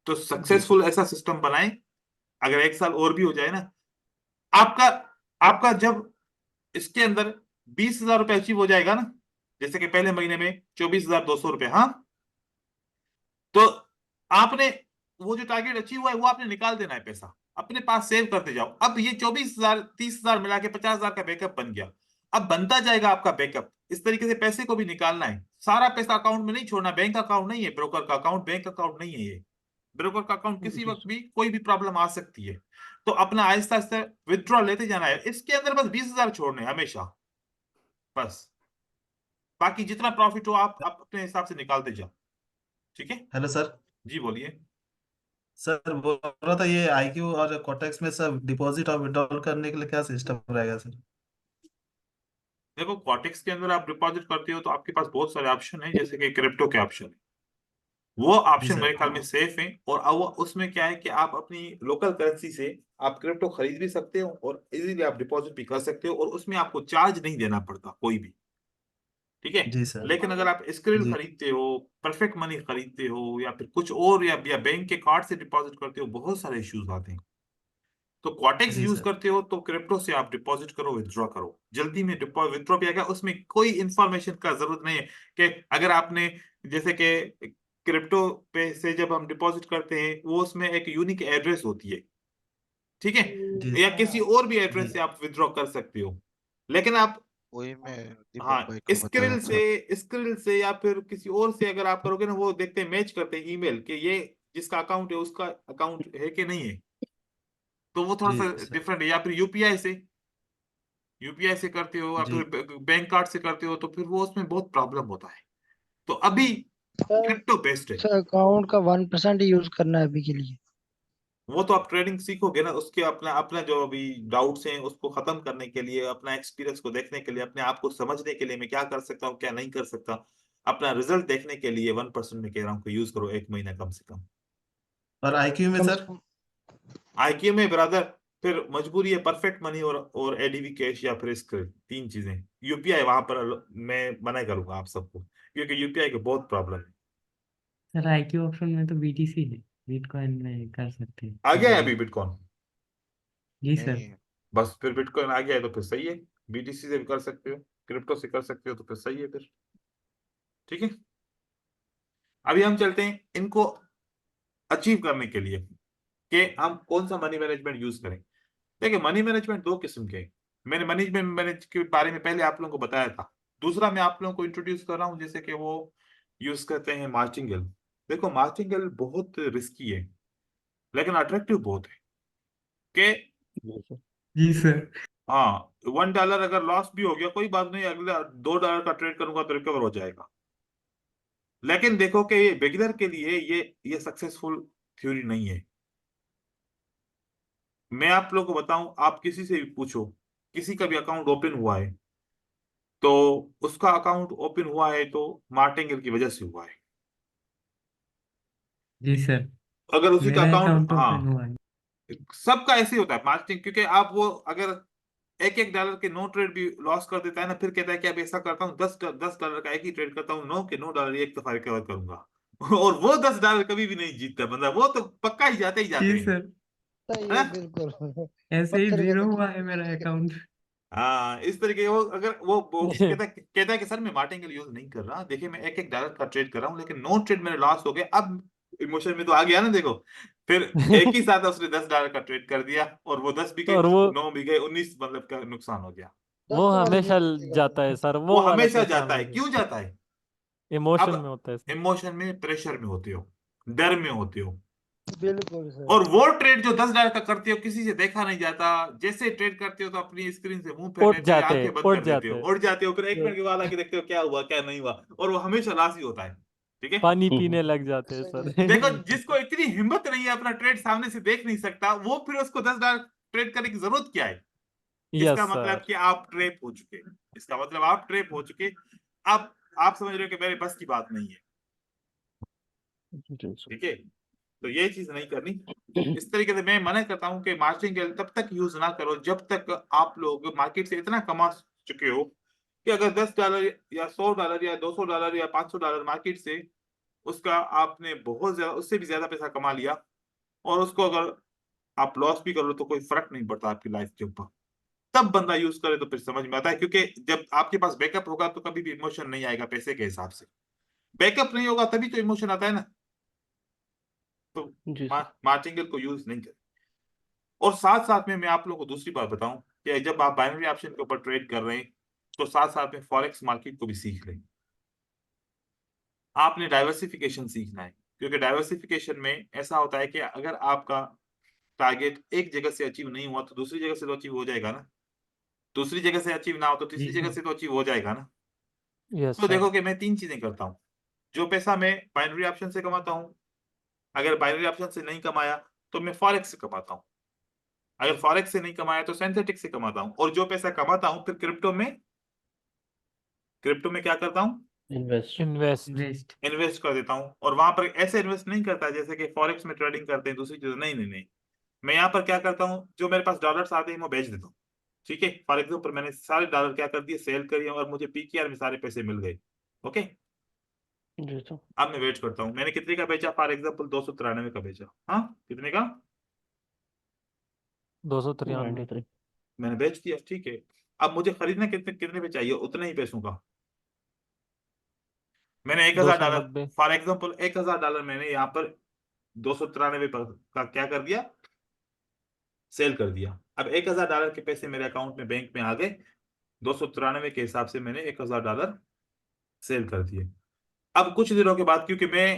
तो सक्सेसफुल ऐसा सिस्टम बनाए, अगर 1 साल और भी हो जाए ना, आपका आपका जब इसके अंदर 20,000 रुपये अचीव हो जाएगा ना, जैसे कि पहले महीने में 24,200 रुपये, हाँ, तो आपने वो जो टारगेट अचीव हुआ है वो आपने निकाल देना है, पैसा अपने पास सेव करते जाओ। अब ये 24,000 30,000 मिला के 50,000 का बैकअप बन गया। अब बनता जाएगा आपका बैकअप। इस तरीके से पैसे को भी निकालना है, सारा पैसा अकाउंट में नहीं छोड़ना। बैंक अकाउंट नहीं है ब्रोकर का अकाउंट, बैंक अकाउंट नहीं है ये। ब्रोकर का अकाउंट किसी वक्त भी कोई भी प्रॉब्लम आ सकती है। तो अपना आहिस्ता आहिस्ता विथड्रॉ लेते जाना है। इसके अंदर बस 20,000 छोड़ने हैं हमेशा, बस। बाकी जितना प्रॉफिट हो आप अपने हिसाब से निकालते जाओ, ठीक है। Hello sir. जी बोलिए। सर बोल रहा था ये आईक्यू और कोटेक्स में सब डिपॉजिट और विड्रॉल करने के लिए क्या सिस्टम रहेगा सर? देखो, कॉटेक्स के अंदर आप डिपॉजिट करते हो तो आपके पास बहुत सारे ऑप्शन है, जैसे कि क्रिप्टो के ऑप्शन है। वो जी ऑप्शन मेरे सर। ख्याल में सेफ है। और अब वो उसमें क्या है कि आप अपनी लोकल करेंसी से आप क्रिप्टो खरीद भी सकते हो और इजीली आप डिपॉजिट भी कर सकते हो, और उसमें आपको चार्ज नहीं देना पड़ता कोई भी, ठीक है। जी सर। लेकिन अगर आप स्क्रिल जी खरीदते हो, परफेक्ट मनी खरीदते हो, या फिर कुछ और, या बैंक के कार्ड से डिपॉजिट करते हो, बहुत सारे इश्यूज आते हैं। तो क्वाटेक्स जी यूज सर। करते हो तो क्रिप्टो से आप डिपॉजिट करो, विथड्रॉ करो, जल्दी में विथड्रॉ भी आएगा। उसमें कोई इंफॉर्मेशन का जरूरत नहीं है कि अगर आपने, जैसे कि क्रिप्टो पे से जब हम डिपॉजिट करते हैं वो उसमें एक यूनिक एड्रेस होती है, ठीक है, जी या किसी और भी जी एड्रेस से आप विथड्रॉ कर सकते हो। लेकिन आप, वही मैं दीपक हाँ, भाई को बता रहा था। स्क्रिल से या फिर किसी और से अगर आप करोगे ना, वो देखते हैं, मैच करते हैं ईमेल कि ये जिसका अकाउंट है उसका अकाउंट है कि नहीं है। तो वो थोड़ा जी सा सर। डिफरेंट है। या फिर यूपीआई से करते हो, या जी फिर बैंक कार्ड से करते हो, तो फिर वो उसमें बहुत प्रॉब्लम होता है। तो अभी सर क्रिप्टो बेस्ट है। सर अकाउंट का 1% ही यूज करना है अभी के लिए। वो तो आप ट्रेडिंग सीखोगे ना, उसके अपना अपना जो अभी डाउट्स हैं उसको खत्म करने के लिए, अपना एक्सपीरियंस को देखने के लिए, अपने आप को समझने के लिए, मैं क्या कर सकता हूँ क्या नहीं कर सकता, अपना रिजल्ट देखने के लिए 1% में कह रहा हूँ कि यूज करो 1 महीना कम से कम। और आईक्यू में कम सर? से कम आईक्यू में ब्रदर फिर मजबूरी है, परफेक्ट मनी और एडीबी कैश या फिर स्क्रिल, 3 चीजें। यूपीआई वहां पर मैं मना करूंगा आप सबको, क्योंकि यूपीआई की बहुत प्रॉब्लम है। सर आईक्यू ऑप्शन में तो बीटीसी है, बिटकॉइन में कर सकते हैं आ गया है अभी ट्रेडिंग। बिटकॉइन। जी सर। नहीं, बस फिर बिटकॉइन आ गया है तो फिर सही है। बीटीसी से भी कर सकते हो, क्रिप्टो से कर सकते हो, तो फिर सही है फिर, ठीक है। अभी हम चलते हैं इनको अचीव करने के लिए कि हम कौन सा मनी मैनेजमेंट यूज करें। देखिए, मनी मैनेजमेंट 2 किस्म के हैं। मैंने मनी मैनेज के बारे में पहले आप लोगों को बताया था। दूसरा मैं आप लोगों को इंट्रोड्यूस कर रहा हूँ, जैसे कि वो यूज करते हैं मार्चिंगल। देखो, मार्चिंगल बहुत रिस्की है लेकिन अट्रैक्टिव बहुत है कि, जी सर। जी सर। हाँ, $1 अगर लॉस भी हो गया कोई बात नहीं, अगला $2 का ट्रेड करूंगा तो रिकवर हो जाएगा। लेकिन देखो कि ये बिगिनर के लिए ये सक्सेसफुल थ्योरी नहीं है। मैं आप लोगों को बताऊं, आप किसी से भी पूछो, किसी का भी अकाउंट ओपन हुआ है तो उसका अकाउंट ओपन हुआ है तो मार्टिंगल की वजह से हुआ है। जी सर। अगर उसी का मेरा अकाउंट, अकाउंट ओपन हाँ, हुआ है। सबका ऐसे ही होता है मार्टिंग, क्योंकि आप वो अगर $1 के नो ट्रेड भी लॉस कर देता है ना, फिर कहता है कि अब ऐसा करता हूँ $10 का एक ही ट्रेड करता हूँ, $9 एक दफा रिकवर करूंगा। और वो $10 कभी भी नहीं जीतता बंदा, वो तो पक्का ही जाते जी हैं, सर। सही है है बिल्कुल। ऐसे ही पत्थर का जीरो तो हुआ है जीतना मेरा ही है। अकाउंट। हाँ, इस तरीके वो, अगर वो कहता है कि सर मैं मार्टिंगल यूज नहीं कर रहा, देखिए मैं $1 का ट्रेड कर रहा हूँ, लेकिन नो ट्रेड मेरे लॉस हो गए। अब इमोशन में तो आ गया ना, देखो, फिर एक ही साथ उसने $10 का ट्रेड कर दिया, और वो 10 भी गए, और वो 9 भी गए, 19 मतलब का नुकसान हो गया। वो 10 वाली हमेशा नहीं जीतेगा जाता है वो। सर, वो वो वाला हमेशा कैसे जाता है, हमेशा? क्यों जाता है? इमोशन अब में होता है सर। इमोशन में, प्रेशर में होते हो, डर में होते हो, बिल्कुल सर। और वो ट्रेड जो $10 का करते हो किसी से देखा नहीं जाता, जैसे ट्रेड करते हो तो अपनी स्क्रीन से मुंह फेर उठ लेते हो या जाते आंखें बंद उठ कर देते हो, जाते उड़ जाते हो, फिर 1 मिनट के बाद आके देखते हो क्या हुआ क्या नहीं हुआ, और वो हमेशा लॉस ही होता है, ठीक है। पानी पीने लग जाते हैं सही सर। है। देखो, जिसको इतनी हिम्मत नहीं है अपना ट्रेड सामने से देख नहीं सकता, वो फिर उसको $10 ट्रेड करने की जरूरत क्या है? यस इसका मतलब सर। कि आप ट्रेप हो चुके, इसका मतलब आप ट्रेप हो चुके। अब आप समझ रहे हो कि मेरे बस की बात नहीं है, जी सर। ठीक है। तो ये चीज नहीं करनी। इस तरीके से मैं मना करता हूं कि मार्जिन तब तक यूज ना करो जब तक आप लोग मार्केट से इतना कमा चुके हो कि अगर $10 या $100 या $200 या $500 मार्केट से उसका आपने बहुत ज्यादा, उससे भी ज्यादा पैसा कमा लिया, और उसको अगर आप लॉस भी करो तो कोई फर्क नहीं पड़ता आपकी लाइफ के ऊपर, तब बंदा यूज करे तो फिर समझ में आता है। क्योंकि जब आपके पास बैकअप होगा तो कभी भी इमोशन नहीं आएगा पैसे के हिसाब से। बैकअप नहीं होगा तभी तो इमोशन आता है ना। तो जी सर। मार्टिंगल को यूज नहीं करें। और साथ साथ में मैं आप लोगों को दूसरी बात बताऊं कि जब आप बाइनरी ऑप्शन के ऊपर ट्रेड कर रहे हैं तो साथ साथ में फॉरेक्स मार्केट को भी सीख लें। आपने डाइवर्सिफिकेशन सीखना है, क्योंकि डाइवर्सिफिकेशन में ऐसा होता है कि अगर आपका टारगेट एक जगह से अचीव नहीं हुआ तो दूसरी जगह से तो अचीव हो जाएगा ना, दूसरी जगह से अचीव ना हो तो जी तीसरी जगह सर। से तो अचीव हो जाएगा ना। यस तो सर। देखो कि मैं 3 चीजें करता हूँ। जो पैसा मैं बाइनरी ऑप्शन से कमाता हूँ, अगर बाइनरी ऑप्शन से नहीं कमाया तो मैं फॉरेक्स से कमाता हूँ, अगर फॉरेक्स से नहीं कमाया तो सिंथेटिक से कमाता हूँ, और जो पैसा कमाता हूँ फिर क्रिप्टो में क्या करता हूँ, इन्वेस्ट। इन्वेस्ट। इन्वेस्ट। इन्वेस्ट कर देता हूँ। और वहां पर ऐसे इन्वेस्ट नहीं करता जैसे कि फॉरेक्स में ट्रेडिंग करते हैं दूसरी चीज, नहीं नहीं नहीं, मैं यहाँ पर क्या करता हूँ, जो मेरे पास डॉलर्स आते हैं मैं बेच देता हूँ। ठीक है, फॉर एग्जाम्पल मैंने सारे डॉलर क्या कर दिए, सेल करिए, और मुझे पीकेआर में सारे पैसे मिल गए। ओके, जी सर। अब मैं वेट करता हूँ, मैंने कितने का बेचा, फॉर एग्जाम्पल 293 का बेचा। हाँ, कितने का 293। 93। मैंने बेच दिया, ठीक है। अब मुझे खरीदना कितने कितने पे चाहिए, उतने ही पैसों का। मैंने $1000, 290। फॉर एग्जाम्पल $1000 मैंने यहाँ पर 293 का क्या कर दिया, सेल कर दिया। अब $1000 के पैसे मेरे अकाउंट में बैंक में आ गए, 293 के हिसाब से मैंने $1000 सेल कर दिए। अब कुछ दिनों के बाद, क्योंकि मैं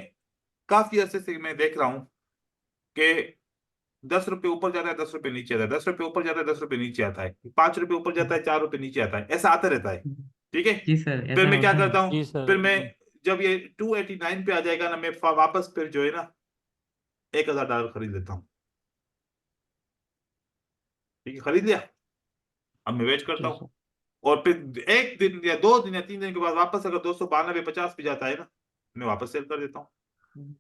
काफी अरसे से मैं देख रहा हूं कि 10 रुपए ऊपर जाता है, 10 रुपए नीचे आता है, 10 रुपए ऊपर जाता है, 10 रुपए नीचे आता है, 5 रुपए ऊपर जाता है, 4 रुपए नीचे आता है, ऐसा आता रहता है। ठीक है, जी सर, फिर ऐसा मैं क्या होता है। करता हूँ, जी सर। फिर मैं जब ये 289 पे आ जाएगा ना, मैं वापस फिर जो है ना $1000 खरीद लेता हूँ। ठीक है, खरीद लिया। अब मैं वेट करता जी हूँ, सर। और फिर 1 दिन या 2 दिन या 3 दिन के बाद वापस अगर 292-50 पे जाता है ना, मैं वापस सेल कर देता हूँ।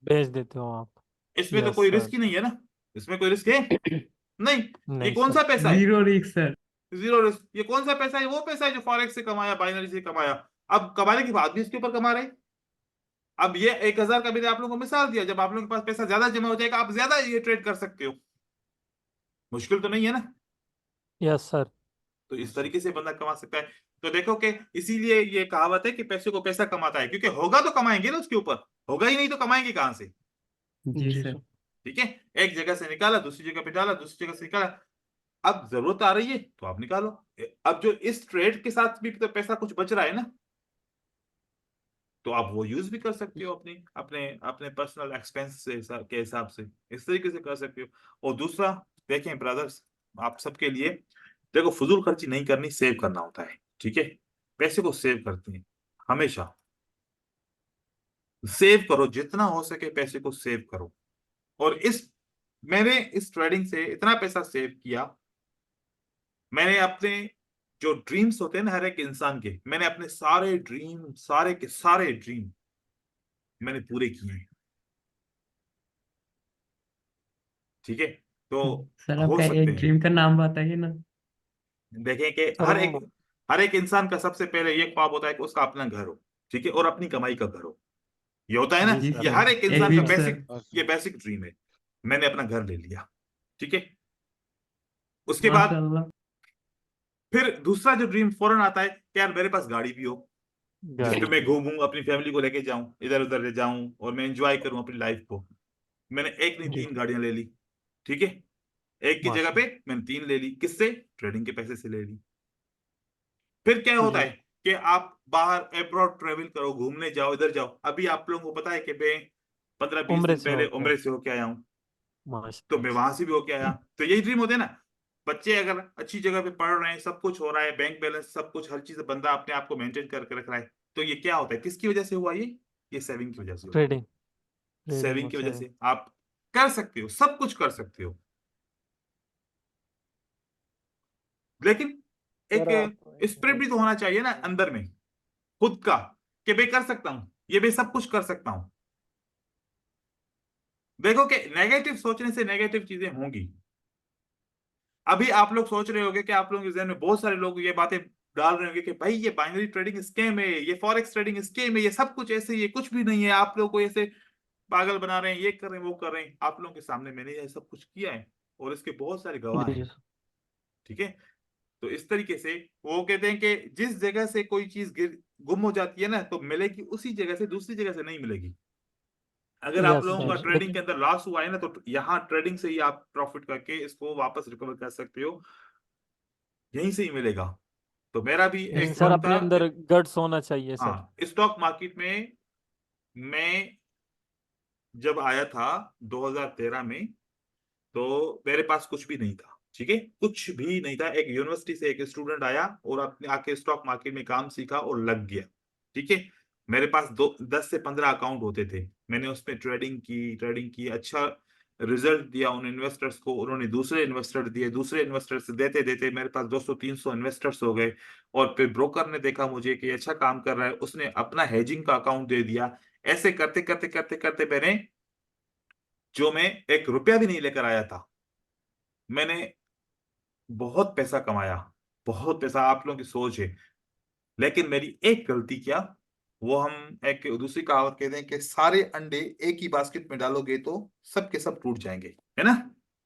बेच देते हो आप। इसमें तो यस कोई सर। रिस्क ही नहीं है ना, इसमें कोई रिस्क है नहीं। ये नहीं कौन सर। सा पैसा है, zero risk sir. Zero risk. ये कौन सा पैसा है, वो पैसा है जो फॉरेक्स से कमाया, बाइनरी से कमाया। अब कमाने के बाद भी इसके ऊपर कमा रहे हैं। अब ये 1000 का मैंने आप लोगों को मिसाल दिया, जब आप लोगों के पास पैसा ज्यादा जमा हो जाएगा आप ज्यादा ये ट्रेड कर सकते हो, मुश्किल तो नहीं है ना। Yes sir. तो इस तरीके से बंदा कमा सकता है। तो देखो कि इसीलिए ये कहावत है कि पैसे को पैसा कमाता है, क्योंकि होगा तो कमाएंगे ना, उसके ऊपर होगा ही नहीं तो कमाएंगे कहां से। जी जी सर। सर। ठीक है, एक जगह से निकाला, दूसरी जगह पे डाला, दूसरी जगह से निकाला, अब जरूरत आ रही है तो आप निकालो। अब जो इस ट्रेड के साथ भी तो पैसा कुछ बच रहा है ना, तो आप वो यूज भी कर सकते हो अपनी अपने अपने पर्सनल एक्सपेंस से के हिसाब से, इस तरीके से कर सकते हो। और दूसरा, देखें ब्रदर्स, आप सबके लिए, देखो फजूल खर्ची नहीं करनी, सेव करना होता है। ठीक है, पैसे को सेव करते हैं, हमेशा सेव करो, जितना हो सके पैसे को सेव करो। और मैंने इस ट्रेडिंग से इतना पैसा सेव किया, मैंने अपने जो ड्रीम्स होते हैं ना हर एक इंसान के, मैंने अपने सारे ड्रीम, सारे के सारे ड्रीम मैंने पूरे किए हैं। ठीक है, तो सर हो आपका सकते एक हैं। ड्रीम का नाम बताइए ना। देखें कि सर वो हर एक इंसान का सबसे पहले ये ख्वाब होता है कि उसका अपना घर हो, ठीक है, और अपनी कमाई का घर हो। ये होता है ना, जी जी सर। ये सर, हर एक एक इंसान का विश सर। ये बेसिक ड्रीम है। मैंने अपना घर ले लिया, ठीक है। उसके बाद माशाल्लाह। फिर दूसरा जो ड्रीम फौरन आता है कि यार मेरे पास गाड़ी भी हो, जिस पे गाड़ी। मैं घूमूं, अपनी फैमिली को लेके जाऊं, इधर उधर ले जाऊं, और मैं एंजॉय करूं अपनी लाइफ को। मैंने एक नहीं जी 3 गाड़ियां ले ली। ठीक है, एक की जगह पे माशा। मैंने 3 ले ली, किससे, ट्रेडिंग के पैसे से ले ली। फिर क्या होता जी है कि आप बाहर अब्रॉड ट्रेवल करो, घूमने जाओ, इधर जाओ। अभी आप लोगों को पता है कि मैं 15-20 उम्र दिन से पहले होके। उम्र से होके आया हूँ, तो माशा। मैं वहां से भी होके आया। तो यही ड्रीम होते हैं ना, बच्चे अगर अच्छी जगह पे पढ़ रहे हैं, सब कुछ हो रहा है, बैंक बैलेंस सब कुछ, हर चीज बंदा अपने आप को मेंटेन करके रख रहा है, तो ये क्या होता है, किसकी वजह से हुआ ये सेविंग की वजह से हुआ। ट्रेडिंग। ट्रेडिंग सेविंग और की वजह सेविंग। से आप कर सकते हो, सब कुछ कर सकते हो, लेकिन एक सर आप स्पिरिट भी तो होना चाहिए ना अंदर में, खुद का, कि मैं कर सकता हूं, ये मैं सब कुछ कर सकता हूं। देखो कि नेगेटिव सोचने से नेगेटिव चीजें होंगी। अभी आप लोग सोच रहे होंगे कि आप लोगों के जहन में बहुत सारे लोग ये बातें डाल रहे होंगे कि भाई ये बाइनरी ट्रेडिंग स्कैम है, ये फॉरेक्स ट्रेडिंग स्कैम है, ये सब कुछ ऐसे, ये कुछ भी नहीं है, आप लोग को ऐसे पागल बना रहे हैं, ये कर रहे हैं, वो कर रहे हैं। आप लोगों के सामने मैंने ये सब कुछ किया है और इसके बहुत सारे गवाह जी हैं। सर। ठीक है, तो इस तरीके से वो कहते हैं कि जिस जगह से कोई चीज गुम हो जाती है ना, तो मिलेगी उसी जगह से, दूसरी जगह से नहीं मिलेगी। अगर आप यस लोगों का सर ट्रेडिंग लेकिन के अंदर लॉस हुआ है ना, तो यहाँ ट्रेडिंग से ही आप प्रॉफिट करके इसको वापस रिकवर कर सकते हो, यहीं से ही मिलेगा। तो मेरा भी लेकिन एक सर मन अपने था। अंदर गट्स होना चाहिए सर। हाँ, स्टॉक मार्केट में मैं जब आया था 2013 में, तो मेरे पास कुछ भी नहीं था। ठीक है, कुछ भी नहीं था। एक यूनिवर्सिटी से एक स्टूडेंट आया और अपने आके स्टॉक मार्केट में काम सीखा और लग गया। ठीक है, मेरे पास 10 से 15 अकाउंट होते थे। मैंने उसमें ट्रेडिंग की, अच्छा रिजल्ट दिया उन इन्वेस्टर्स को, उन्होंने दूसरे इन्वेस्टर दिए, दूसरे इन्वेस्टर्स देते देते मेरे पास 200-300 इन्वेस्टर्स हो गए। और फिर ब्रोकर ने देखा मुझे कि अच्छा काम कर रहा है, उसने अपना हेजिंग का अकाउंट दे दिया। ऐसे करते करते करते करते मैंने, जो मैं 1 रुपया भी नहीं लेकर आया था, मैंने बहुत पैसा कमाया, बहुत पैसा। आप लोगों की सोच है। लेकिन मेरी एक गलती क्या, वो हम एक दूसरी कहावत कहते हैं कि सारे अंडे एक ही बास्केट में डालोगे तो सब के सब टूट जाएंगे, है ना,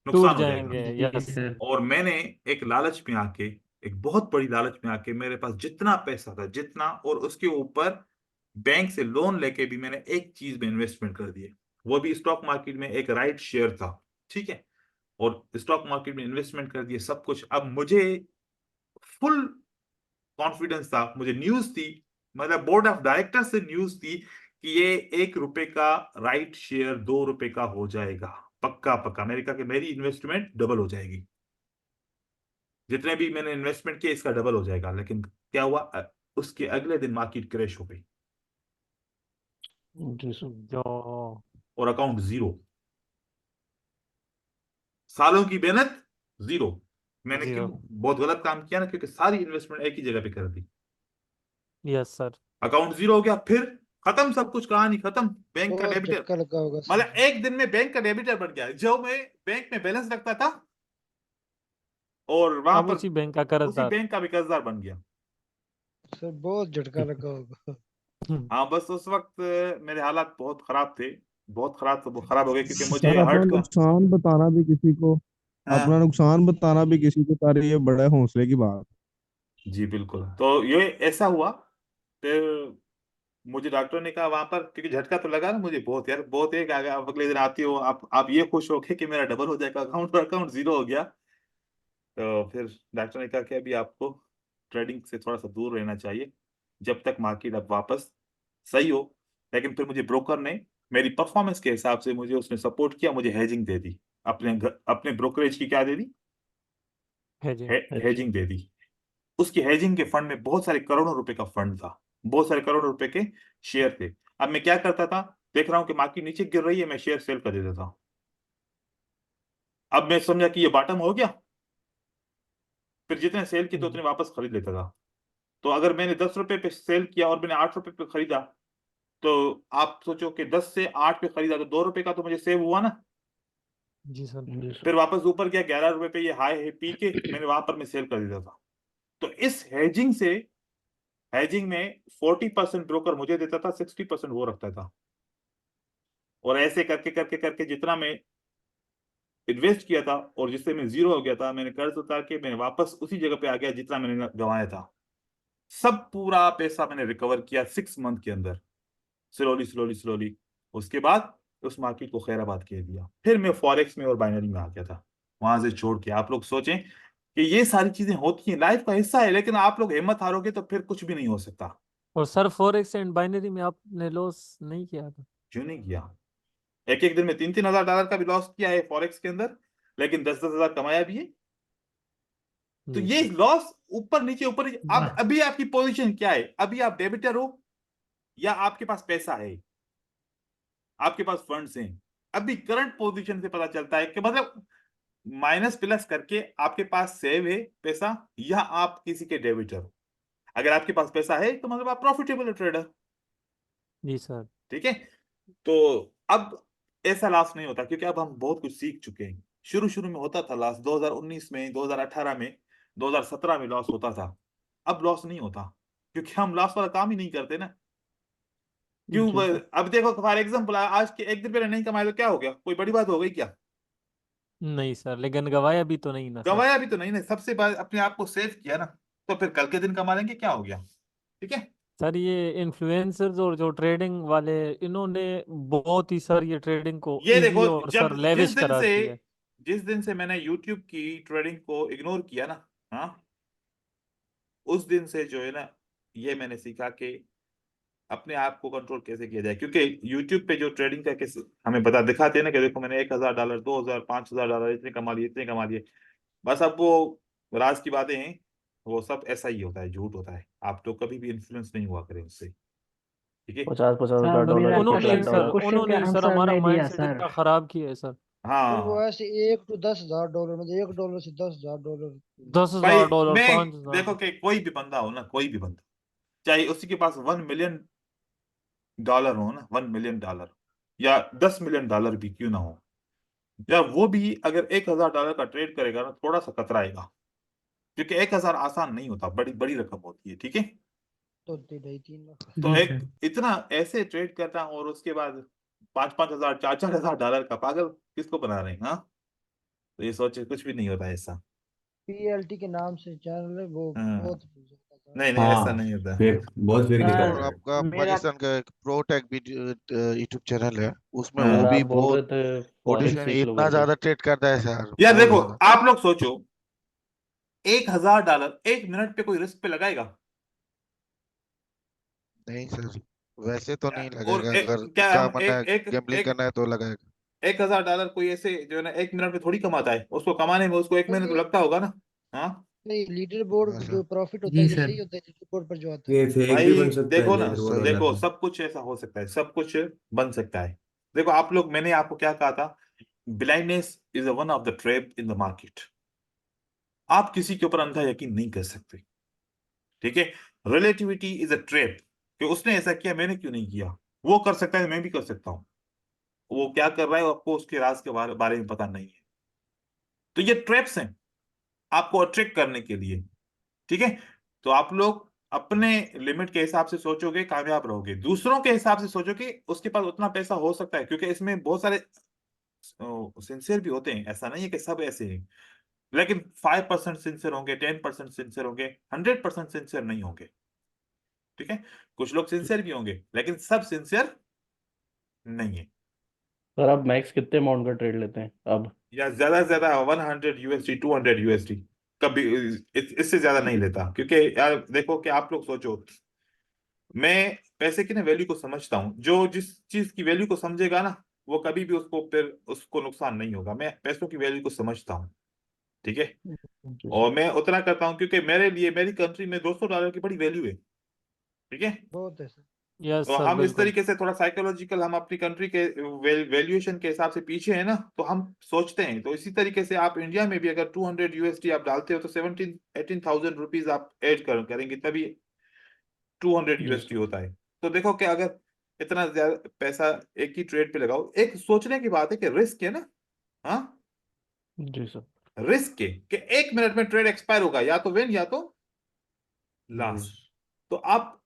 टूट नुकसान हो जाएगा। जाएंगे जी यस। सर। और मैंने एक लालच में आके, एक बहुत बड़ी लालच में आके, मेरे पास जितना पैसा था, जितना, और उसके ऊपर बैंक से लोन लेके भी मैंने एक चीज में इन्वेस्टमेंट कर दिए। वो भी स्टॉक मार्केट में एक राइट शेयर था। ठीक है, और स्टॉक मार्केट में इन्वेस्टमेंट कर दिए सब कुछ। अब मुझे फुल कॉन्फिडेंस था, मुझे न्यूज थी, मतलब बोर्ड ऑफ डायरेक्टर से न्यूज थी कि ये 1 रुपए का राइट शेयर 2 रुपए का हो जाएगा, पक्का पक्का। मैंने कहा कि मेरी इन्वेस्टमेंट डबल हो जाएगी, जितने भी मैंने इन्वेस्टमेंट किया इसका डबल हो जाएगा। लेकिन क्या हुआ, उसके अगले दिन मार्केट क्रैश हो गई जी सर। जो और अकाउंट जीरो, सालों की मेहनत जीरो। मैंने क्यों जीरो। बहुत गलत काम किया ना, क्योंकि सारी इन्वेस्टमेंट एक ही जगह पे कर दी, यस सर। अकाउंट जीरो हो गया। फिर खत्म, सब कुछ, कहानी खत्म। बैंक का बहुत डेबिटर, झटका लगा होगा मतलब सर। एक दिन में बैंक का डेबिटर बन गया। जो मैं बैंक में बैलेंस रखता था और वहां अब पर उसी बैंक का उसी कर्जदार। बैंक का भी कर्जदार बन गया। सर बहुत झटका लगा होगा। हाँ, बस उस वक्त मेरे हालात बहुत खराब थे, बहुत खराब, तो खराब हो गए, क्योंकि मुझे सर अपना हर्ट का। नुकसान बताना भी किसी को, अपना हाँ नुकसान बताना भी किसी को, पर ये बड़े हौसले की बात। जी बिल्कुल। तो ये ऐसा हुआ। फिर मुझे डॉक्टर ने कहा वहां पर, क्योंकि झटका तो लगा ना मुझे बहुत, यार बहुत है कि अगर आप अगले दिन आती हो, आप ये खुश हो के कि मेरा डबल हो जाएगा अकाउंट, और अकाउंट जीरो हो गया। तो फिर डॉक्टर ने कहा कि अभी आपको ट्रेडिंग से थोड़ा सा दूर रहना चाहिए, जब तक मार्केट अब वापस सही हो। लेकिन फिर मुझे ब्रोकर ने मेरी परफॉर्मेंस के हिसाब से मुझे उसने सपोर्ट किया, मुझे हेजिंग दे दी, अपने ब्रोकरेज की क्या दे दी, है जी। हेजिंग दे दी। उसकी हेजिंग के फंड में बहुत सारे करोड़ों रुपए का फंड था, बहुत सारे करोड़ों रुपए के शेयर थे। अब मैं क्या करता था, देख रहा हूं कि मार्केट नीचे गिर रही है, मैं शेयर सेल कर देता था। अब मैं समझा कि ये बॉटम हो गया, फिर जितने सेल किए तो उतने वापस खरीद लेता था। तो अगर मैंने 10 रुपए पे सेल किया और मैंने 8 रुपए पे खरीदा, तो आप सोचो कि 10 से 8 पे खरीदा तो 2 रुपए का तो मुझे सेव हुआ ना। जी सर। जी सर। फिर वापस ऊपर गया, 11 रुपए पे ये हाई है पी के मैंने वहां पर मैं सेल कर देता था। तो इस हेजिंग में 40% ब्रोकर मुझे देता था, 60% वो रखता था। और ऐसे करके करके करके जितना मैं इन्वेस्ट किया था और जिससे मैं जीरो हो गया था, मैंने कर्ज उतार के मैंने वापस उसी जगह पे आ गया जितना मैंने गंवाया था। सब पूरा पैसा मैंने रिकवर किया 6 मंथ के अंदर, स्लोली स्लोली स्लोली। उसके बाद उस मार्केट को खैराबाद कह दिया। फिर मैं फॉरेक्स में और बाइनरी में आ गया था, वहां से छोड़ के। आप लोग सोचें कि ये सारी चीजें होती हैं, लाइफ का हिस्सा है, लेकिन आप लोग हिम्मत हारोगे तो फिर कुछ भी नहीं हो सकता। और सर फॉरेक्स एंड बाइनरी में आपने लॉस नहीं किया था? क्यों नहीं किया, एक एक दिन में 3-3 हजार डॉलर का भी लॉस किया है फॉरेक्स के अंदर, लेकिन 10-10 हजार कमाया भी है। तो जी ये सर। लॉस ऊपर नीचे ऊपर, अब वाह। अभी आपकी पोजीशन क्या है, अभी आप डेबिटर हो या आपके पास पैसा है, आपके पास फंड्स हैं। अभी करंट पोजीशन से पता चलता है कि मतलब माइनस प्लस करके आपके पास सेव है पैसा या आप किसी के डेबिटर हो। अगर आपके पास पैसा है तो मतलब आप प्रॉफिटेबल ट्रेडर। जी सर। ठीक है, तो अब ऐसा लॉस नहीं होता, क्योंकि अब हम बहुत कुछ सीख चुके हैं। शुरू शुरू में होता था लॉस, 2019 में, 2018 में, 2017 में लॉस होता था। अब लॉस नहीं होता, क्योंकि हम लॉस वाला काम ही नहीं करते ना। क्यों जी सर। अब देखो फॉर एग्जाम्पल आज के एक दिन पहले नहीं कमाए तो क्या हो गया, कोई बड़ी बात हो गई क्या? नहीं सर, लेकिन गवाया भी तो नहीं ना सर। गवाया भी तो नहीं ना, सबसे बात अपने आप को सेव किया ना, तो फिर कल के दिन कमा लेंगे, क्या हो गया? ठीक है। सर ये इन्फ्लुएंसर्स और जो ट्रेडिंग वाले, इन्होंने बहुत ही सर ये ट्रेडिंग को ये इजी देखो, और जब सर लेविश करा दिया है। जिस दिन से मैंने यूट्यूब की ट्रेडिंग को इग्नोर किया ना, हाँ, उस दिन से जो है ना, ये मैंने सीखा कि अपने आप को कंट्रोल कैसे किया जाए। क्योंकि यूट्यूब पे जो ट्रेडिंग का कैसे हमें बता दिखाते हैं ना कि देखो मैंने $1,000, 2,000, $5,000 इतने कमा लिए, इतने कमा लिए, बस अब वो राज की बातें हैं, वो सब ऐसा ही होता है, झूठ होता है। आप तो कभी भी इन्फ्लुएंस नहीं हुआ करें उससे। ठीक है। 50-50 हजार डॉलर, मेरा 1-1 लाख उन्होंने डॉलर। क्वेश्चन का सर आंसर हमारा नहीं दिया माइंडसेट सर। इतना खराब किया है सर। फिर वो हाँ ऐसे $1 to $10,000 मतलब $1 से $10,000। दस भाई, हजार डॉलर मैं 5,000। देखो कि कोई भी बंदा हो ना, कोई भी बंदा, चाहे उसी के पास $1 million हो ना, $1 million, या $10 million भी क्यों ना हो, या वो भी अगर $1,000 का ट्रेड करेगा ना, थोड़ा सा कतराएगा, क्योंकि 1,000 आसान नहीं होता, बड़ी बड़ी रकम होती है। ठीक है। तो 2.5-3 लाख। तो जी एक सर। इतना ऐसे ट्रेड करता हूँ, और उसके बाद 5-5 हजार, $4-4 हजार का पागल किसको बना रहे हैं? हाँ, तो ये सोचे कुछ भी नहीं होता ऐसा। PLT के नाम से चैनल है वो, हाँ, बहुत ज्यादा था। नहीं नहीं, ऐसा नहीं होता। फेक, बहुत फेक और दिखाते सर हैं। आपका मेरा पाकिस्तान का एक प्रोटेक भी यूट्यूब चैनल है, उसमें वो सर हाँ आप भी बोल बहुत रहे थे फॉरेक्स पोजीशन सीख लो इतना करके। ज्यादा ट्रेड करता है सर, यार बहुत देखो, ज्यादा। आप लोग सोचो, $1,000 1 मिनट पे कोई रिस्क पे लगाएगा? नहीं सर, वैसे तो नहीं और लगेगा, अगर क्या उसका हम मन है गैम्बलिंग करना है तो लगाएगा। $1,000 कोई ऐसे जो है ना 1 मिनट में थोड़ी कमाता है, उसको कमाने में उसको 1 महीने तो नहीं लगता होगा ना। हाँ नहीं, लीडर हाँ बोर्ड सर। जो प्रॉफिट होता जी है वैसे सर। ही होता है लीडर बोर्ड पर जो आता है। ये फेक भी भाई बन सकता है देखो ना, लेदर बोर्ड सर वाला देखो तो। सब कुछ ऐसा हो सकता है, सब कुछ बन सकता है। देखो आप लोग, मैंने आपको क्या कहा था, blindness is one of the trap in the market. आप किसी के ऊपर अंधा यकीन नहीं कर सकते। ठीक है। रिलेटिविटी इज अ ट्रैप, कि उसने ऐसा किया मैंने क्यों नहीं किया, वो कर सकता है मैं भी कर सकता हूँ। वो क्या कर रहा है आपको उसके राज के बारे में पता नहीं है। तो ये ट्रैप्स हैं आपको अट्रैक्ट करने के लिए। ठीक है। तो आप लोग अपने लिमिट के हिसाब से सोचोगे, कामयाब रहोगे। दूसरों के हिसाब से सोचोगे, उसके पास उतना पैसा हो सकता है, क्योंकि इसमें बहुत सारे सिंसियर भी होते हैं, ऐसा नहीं है कि सब ऐसे हैं। लेकिन 5% सिंसियर होंगे, 10% सिंसियर होंगे, 100% सिंसियर नहीं होंगे। ठीक है। कुछ लोग सिंसियर भी होंगे, लेकिन सब सिंसियर नहीं है। सर आप मैक्स कितने अमाउंट का ट्रेड लेते हैं अब? या ज्यादा से ज्यादा $100, $200, कभी इससे ज्यादा नहीं लेता। क्योंकि यार देखो कि आप लोग सोचो, मैं पैसे की ना वैल्यू को समझता हूँ। जो जिस चीज की वैल्यू को समझेगा ना, वो कभी भी उसको फिर उसको नुकसान नहीं होगा। मैं पैसों की वैल्यू को समझता हूँ। ठीक है। जी और सर। मैं उतना करता हूँ, क्योंकि मेरे लिए मेरी कंट्री में $200 की बड़ी वैल्यू है। ठीक है। बहुत है सर। यस तो सर, हम इस बिल्कुल। तरीके से थोड़ा साइकोलॉजिकल, हम अपनी कंट्री के वैल्यूएशन के हिसाब से पीछे है ना, तो हम सोचते हैं। तो इसी तरीके से आप इंडिया में भी अगर $200 आप डालते हो, तो 17-18,000 रुपीज आप ऐड करेंगे, तभी $200 जी सर। होता है। तो देखो कि अगर इतना ज्यादा पैसा एक ही ट्रेड पे लगाओ, एक सोचने की बात है कि रिस्क है ना। हाँ, जी सर। रिस्क है कि 1 मिनट में ट्रेड एक्सपायर होगा, या तो विन या तो लॉस। तो आप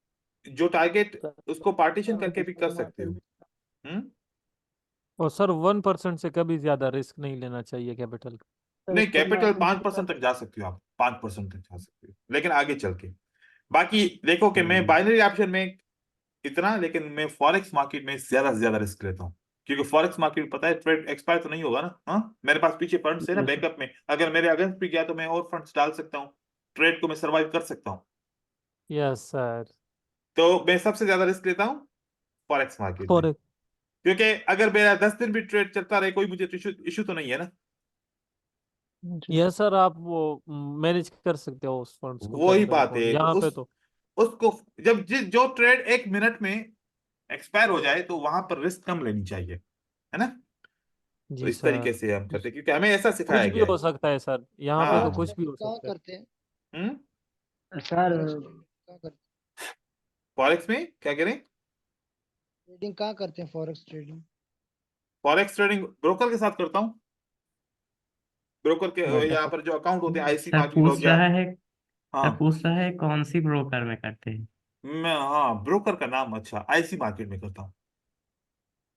जो टारगेट उसको पार्टीशन करके भी कर सकते हो। हम्म। और सर 1% से कभी ज्यादा रिस्क नहीं लेना चाहिए कैपिटल का। नहीं, कैपिटल 5% तक जा सकते हो आप, 5% तक जा सकते हो, लेकिन आगे चल के बाकी देखो कि मैं बाइनरी ऑप्शन में इतना, लेकिन मैं फॉरेक्स मार्केट में ज्यादा से ज्यादा रिस्क लेता हूँ। क्योंकि फॉरेक्स मार्केट पता है ट्रेड एक्सपायर तो नहीं होगा ना। हाँ, मेरे पास पीछे फंड्स है ना जी सर। बैकअप में, अगर मेरे अगेंस्ट भी गया तो मैं और फंड्स डाल सकता हूँ, ट्रेड को मैं सर्वाइव कर सकता हूँ। Yes sir. तो मैं सबसे ज्यादा रिस्क लेता हूँ फॉरेक्स मार्केट में, फॉर क्योंकि अगर मेरा 10 दिन भी ट्रेड चलता रहे, कोई मुझे इशू इशू तो नहीं है ना। जी सर। यस सर, आप वो मैनेज कर सकते हो उस फंड्स को, वही कैपिटल बात को, है कि यहाँ पे उस तो। उसको जब जो ट्रेड 1 मिनट में एक्सपायर हो जाए, तो वहां पर रिस्क कम लेनी चाहिए, है ना। तो जी इस तरीके सर। से हम करते हैं, क्योंकि हमें ऐसा कुछ सिखाया भी गया है। हो सकता है सर, यहाँ पे तो हाँ। फॉरेक्स कुछ भी ट्रेडिंग हो कहाँ सकता है। करते हैं? हम्म। सर फॉरेक्स ट्रेडिंग कहाँ करते फॉरेक्स में क्या करें? हैं? ट्रेडिंग कहाँ करते हैं forex trading? Forex trading broker के साथ करता हूँ। ब्रोकर के बट यहाँ पर जो अकाउंट होते हैं, आईसी सर मार्केट हो पूछ गया। रहा है सर हाँ पूछ रहा है कौन सी ब्रोकर में करते हैं। मैं, हाँ ब्रोकर का नाम, अच्छा आईसी मार्केट में करता हूँ।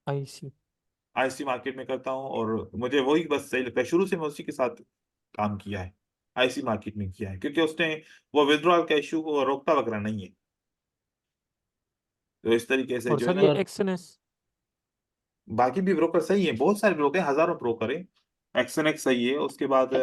आई सी। आईसी मार्केट में करता हूँ और मुझे वही बस सही लगता है, शुरू से मैं उसी के साथ काम किया है, आईसी मार्केट में किया है, क्योंकि उसने वो विड्रॉल का इशू को रोकता वगैरह नहीं है। तो इस तरीके से और जो है सर ना, ये सर एक्सएनएस। बाकी भी ब्रोकर सही है, बहुत सारे ब्रोकर हैं, हजारों ब्रोकर है। एक्सएनएक्स सही है, उसके बाद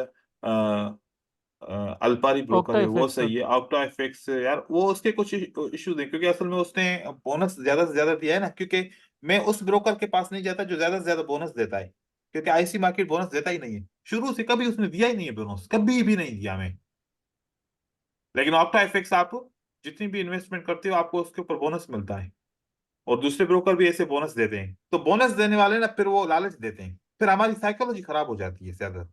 अल्पारी ब्रोकर ऑक्टा है वो इफेक्ट सही सर। है, ऑक्टा एफएक्स यार वो उसके कुछ इश्यूज हैं, क्योंकि असल में उसने बोनस ज्यादा से ज्यादा दिया है ना, क्योंकि मैं उस ब्रोकर के पास नहीं जाता जो ज्यादा से ज्यादा बोनस देता है, क्योंकि आईसी मार्केट बोनस देता ही नहीं है, शुरू से कभी उसने दिया ही नहीं है बोनस, कभी भी नहीं दिया मैं। लेकिन ऑक्टा एफएक्स आप जितनी भी इन्वेस्टमेंट करते हो आपको उसके ऊपर बोनस मिलता है, और दूसरे ब्रोकर भी ऐसे बोनस देते हैं, तो बोनस देने वाले ना फिर वो लालच देते हैं, फिर हमारी साइकोलॉजी खराब हो जाती है ज्यादा।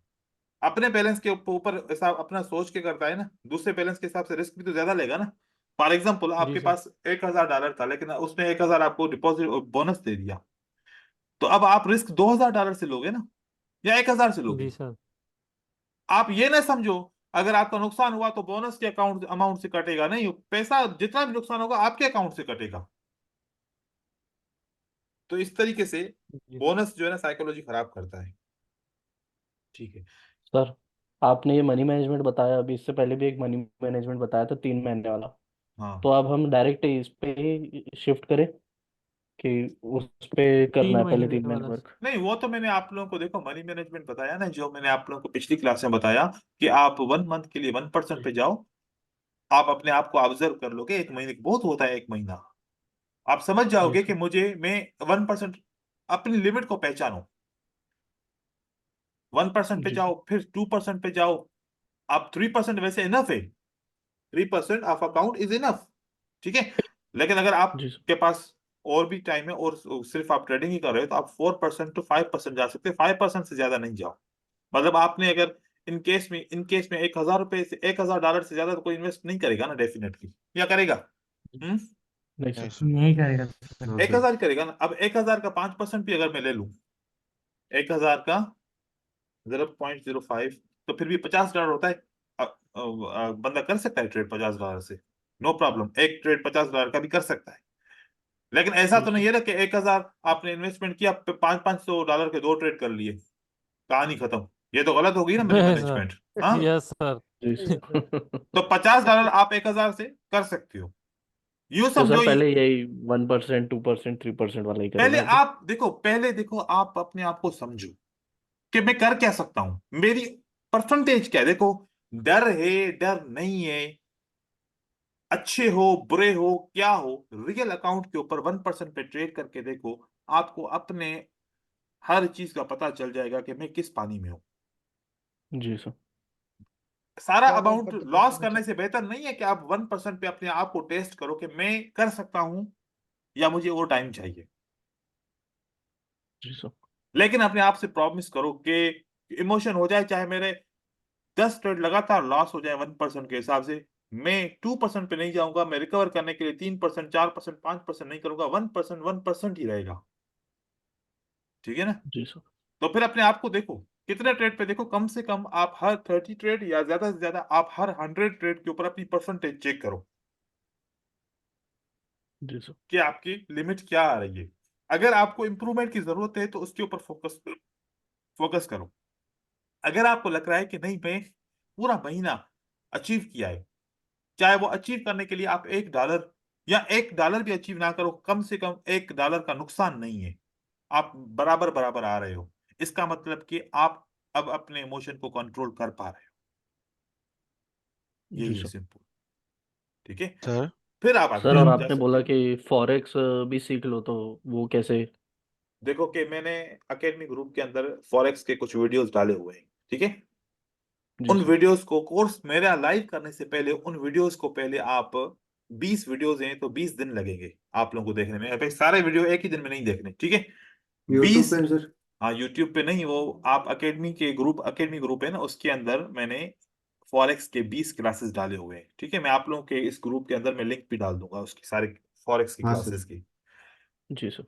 अपने बैलेंस के ऊपर ऐसा अपना सोच के करता है ना, दूसरे बैलेंस के हिसाब से रिस्क भी तो ज्यादा लेगा ना। फॉर एग्जाम्पल जी आपके सर। पास $1000 था, लेकिन उसने 1000 आपको डिपॉजिट बोनस दे दिया, तो अब आप रिस्क $2000 से लोगे ना, या 1000 से जी लोगे। सर। आप ये ना समझो अगर आपका नुकसान हुआ तो बोनस के अकाउंट अमाउंट से कटेगा, नहीं पैसा जितना भी नुकसान होगा आपके अकाउंट से कटेगा। तो इस तरीके से जी बोनस जो है ना साइकोलॉजी खराब करता है। ठीक है। सर, आपने ये मनी मैनेजमेंट बताया, अभी इससे पहले भी एक मनी मैनेजमेंट बताया था 3 महीने वाला। हाँ तो अब हम डायरेक्ट इस पे शिफ्ट करें कि उस पे करना तीन है पहले महीने 3 महीने वाला। वर्क? नहीं, वो तो मैंने आप लोगों को देखो मनी मैनेजमेंट बताया ना, जो मैंने आप लोगों को पिछली क्लास में बताया कि आप 1 मंथ के लिए 1% पे जाओ, आप अपने आप को ऑब्जर्व कर लोगे, 1 महीने बहुत होता है 1 महीना, आप समझ जी जाओगे कि सर। मुझे मैं 1%, अपनी लिमिट को पहचानो। 1% पे जी जाओ, सर। फिर 2% पे जाओ, आप 3% वैसे इनफ है, 3% ऑफ अकाउंट इज इनफ, ठीक है। लेकिन अगर जी सर। आपके पास और भी टाइम है और सिर्फ आप ट्रेडिंग ही कर रहे हो, तो आप 4% टू 5% जा सकते हैं, 5% से ज्यादा नहीं जाओ। मतलब आपने अगर इन केस में $1000 से $1000 से ज्यादा तो कोई इन्वेस्ट नहीं करेगा ना डेफिनेटली, या करेगा? हम्म। नहीं नहीं सर। सर। नहीं करेगा सर। 1000 करेगा ना, अब 1000 का 5% भी अगर मैं ले लूं, 1000 का 0.05, तो फिर भी $50 होता है। बंदा कर सकता है ट्रेड $50 से, नो प्रॉब्लम, एक ट्रेड $50 का भी कर सकता है। लेकिन ऐसा जी तो नहीं सर। है ना कि 1000 आपने इन्वेस्टमेंट किया, $500 के 2 ट्रेड कर लिए, कहानी खत्म। ये तो गलत होगी ना मनी नहीं सर। मैनेजमेंट। हाँ, यस सर। जी सर। तो $50 आप 1000 से कर सकते हो, यूं तो सर समझो ये। पहले यही 1%, 2%, 3% वाला ही पहले करेंगे अभी? आप देखो, पहले देखो, आप अपने आप को समझो कि मैं कर क्या सकता हूं, मेरी परसेंटेज क्या है, देखो। डर है, डर नहीं है, अच्छे हो बुरे हो क्या हो, रियल अकाउंट के ऊपर 1% पे ट्रेड करके देखो, आपको अपने हर चीज का पता चल जाएगा कि मैं किस पानी में हूं। जी सर। सारा क्या काम अमाउंट करते लॉस पैसे करने बचा। से बेहतर नहीं है कि आप 1% पे अपने आप को टेस्ट करो कि मैं कर सकता हूं या मुझे और टाइम चाहिए। जी सर। लेकिन अपने आप से प्रॉमिस करो कि इमोशन हो जाए, चाहे मेरे 10 ट्रेड लगातार लॉस हो जाए 1% के हिसाब से, मैं 2% पे नहीं जाऊंगा, मैं रिकवर करने के लिए 3%, 4%, 5% नहीं करूंगा, 1%, 1% ही रहेगा, ठीक है ना। जी सर। तो फिर अपने आप को देखो, कितने ट्रेड पे देखो, कम से कम आप हर 30 ट्रेड या ज्यादा से ज्यादा आप हर 100 ट्रेड के ऊपर अपनी परसेंटेज चेक करो जी सर। कि आपकी लिमिट क्या आ रही है। अगर आपको इंप्रूवमेंट की जरूरत है तो उसके ऊपर फोकस फोकस करो। अगर आपको लग रहा है कि नहीं मैं पूरा महीना अचीव किया है, चाहे वो अचीव करने के लिए आप $1 या $1 भी अचीव ना करो, कम से कम $1 का नुकसान नहीं है, आप बराबर बराबर आ रहे हो, इसका मतलब कि आप अब अपने इमोशन को कंट्रोल कर पा रहे हो, जी यही है सर। सिंपल, ठीक है। सर फिर आप आगे सर, और जा आपने सकते बोला हो। कि फॉरेक्स भी सीख लो, तो वो कैसे? देखो कि मैंने अकेडमी ग्रुप के अंदर फॉरेक्स के कुछ वीडियोस डाले हुए हैं, ठीक है। जी उन सर। वीडियोस को, कोर्स मेरा लाइव करने से पहले उन वीडियोस को पहले आप 20 वीडियोस हैं तो 20 दिन लगेंगे आप लोगों को देखने में, अबे सारे वीडियो एक ही दिन में नहीं देखने, ठीक है। यूट्यूब 20, पे सर? हाँ यूट्यूब पे नहीं, वो आप अकेडमी ग्रुप है ना, उसके अंदर मैंने फॉरेक्स के 20 क्लासेस डाले हुए हैं, ठीक है। मैं आप लोगों के इस ग्रुप के अंदर मैं लिंक भी डाल दूंगा उसकी सारे फॉरेक्स की हाँ सर। क्लासेस की। जी सर।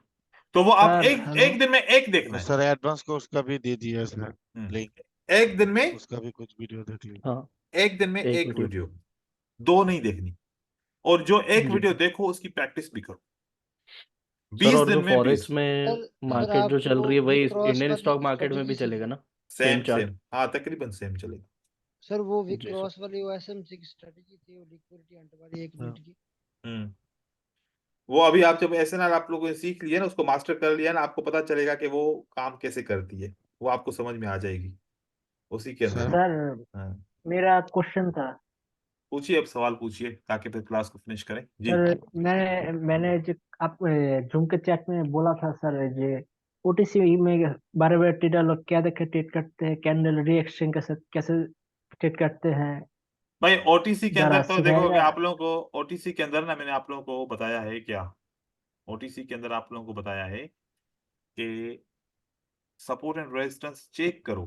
तो वो आप सर एक हेलो। एक दिन में एक देखना है। सर एडवांस कोर्स का भी दे दिया सर हम्म। लिंक, एक दिन में, उसका भी कुछ वीडियो देख लीजिए। हाँ, एक दिन में एक एक वीडियो। वीडियो, दो नहीं देखनी। और जो एक जी वीडियो सर। देखो उसकी प्रैक्टिस भी करो, सर 20 और दिन जो में 20। फॉरेक्स में सर सर मार्केट जो चल आपको रही है वही विक्रॉस इंडियन वाली स्टॉक मार्केट में भी स्ट्रेटजी चलेगा सीखनी ना? Same same chart? सेम, हाँ तकरीबन सेम चलेगा। सर, वो जी सर। विक्रॉस वाली वो एसएमसी की स्ट्रेटजी थी, वो लिक्विडिटी हंट वाली 1 मिनट की। हम्म वो अभी आप जब एसएनआर आप लोगों ने सीख लिया ना, उसको मास्टर कर लिया ना, आपको पता चलेगा कि वो काम कैसे करती है, वो आपको समझ में आ जाएगी उसी के अंदर सर है। सर हाँ मेरा क्वेश्चन था। पूछिए, अब सवाल पूछिए ताकि फिर क्लास को फिनिश करें जी। सर मैंने जो आप जूम के चैट में बोला था सर, ये ओटीसी में बारे बारे ट्रेडर लोग क्या देखे ट्रेड करते हैं, कैंडल रिएक्शन कैसे कैसे ट्रेड करते हैं, भाई ओटीसी के जरा अंदर तो देखो कि सिखाएगा। आप लोगों को ओटीसी के अंदर ना, मैंने आप लोगों को बताया है क्या, ओटीसी के अंदर आप लोगों को बताया है कि सपोर्ट एंड रेजिस्टेंस चेक करो,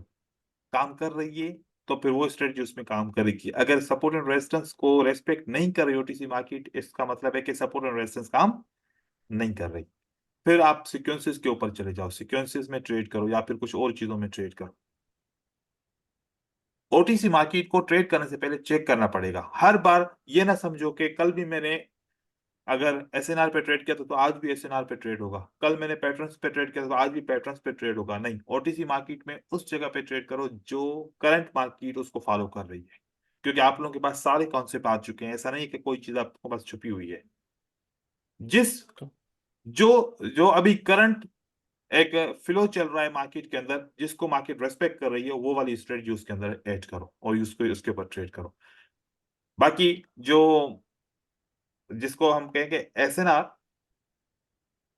काम कर रही है तो फिर वो स्ट्रेटजी उसमें काम करेगी। अगर सपोर्ट एंड रेजिस्टेंस को रेस्पेक्ट नहीं कर रही ओटीसी मार्केट, इसका मतलब है कि सपोर्ट एंड रेजिस्टेंस काम नहीं कर रही। फिर आप सिक्वेंसेस के ऊपर चले जाओ, सिक्वेंसेस में ट्रेड करो या फिर कुछ और चीजों में ट्रेड करो। ओटीसी मार्केट को ट्रेड करने से पहले चेक करना पड़ेगा हर बार। ये ना समझो कि कल भी मैंने अगर एसएनआर पे ट्रेड किया था तो आज भी एसएनआर पे ट्रेड होगा, कल मैंने पैटर्न्स पे ट्रेड किया था तो आज भी पैटर्न्स पे ट्रेड होगा। नहीं, ओटीसी मार्केट में उस जगह पे ट्रेड करो जो करंट मार्केट उसको फॉलो कर रही है, क्योंकि आप लोगों के पास सारे कॉन्सेप्ट आ चुके हैं। ऐसा नहीं कि कोई चीज आपके पास छुपी हुई है। जिस जो जो अभी करंट एक फ्लो चल रहा है मार्केट के अंदर, जिसको मार्केट रेस्पेक्ट कर रही है, वो वाली स्ट्रेटजी उसके अंदर ऐड करो और उसको उसके ऊपर ट्रेड करो। बाकी जो जिसको हम कहेंगे एसएनआर,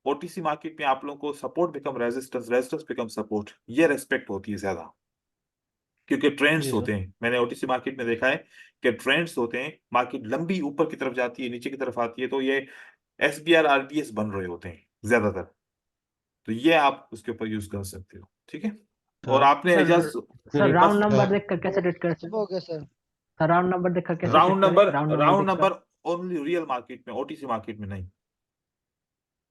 ओटीसी मार्केट में आप लोगों को support become resistance, resistance become support, ये रेस्पेक्ट होती है ज्यादा, क्योंकि ट्रेंड्स जी होते सर। हैं। मैंने ओटीसी मार्केट में देखा है कि ट्रेंड्स होते हैं, मार्केट लंबी ऊपर की तरफ जाती है, नीचे की तरफ आती है, तो ये एसबीआर आरबीएस बन रहे होते हैं ज्यादातर। तो ये आप उसके ऊपर यूज कर सकते हो, ठीक है। और सर आपने सर एजाज सर राउंड बस नंबर सर देखकर कैसे ट्रेड करते सब हैं? हो गया सर। सर राउंड नंबर देखकर कैसे ट्रेड राउंड करें, नंबर, राउंड नंबर राउंड देखकर? नंबर ओनली रियल मार्केट में, ओटीसी मार्केट में नहीं।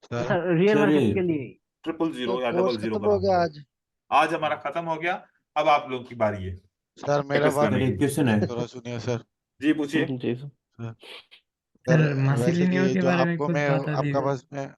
सर सर रियल मार्केट के लिए? 000 या कोर्स 00 खत्म का हो राउंड गया नंबर। आज। आज हमारा खत्म हो गया, अब आप लोगों की बारी है सर मेरा प्रैक्टिस बात करने की। थोड़ा सुनिए सर। जी पूछिए। जी सर। सर सर वैसे मसिलिनियो कि के जो बारे में आपको कुछ मैं बता आपका दीजिए। पास में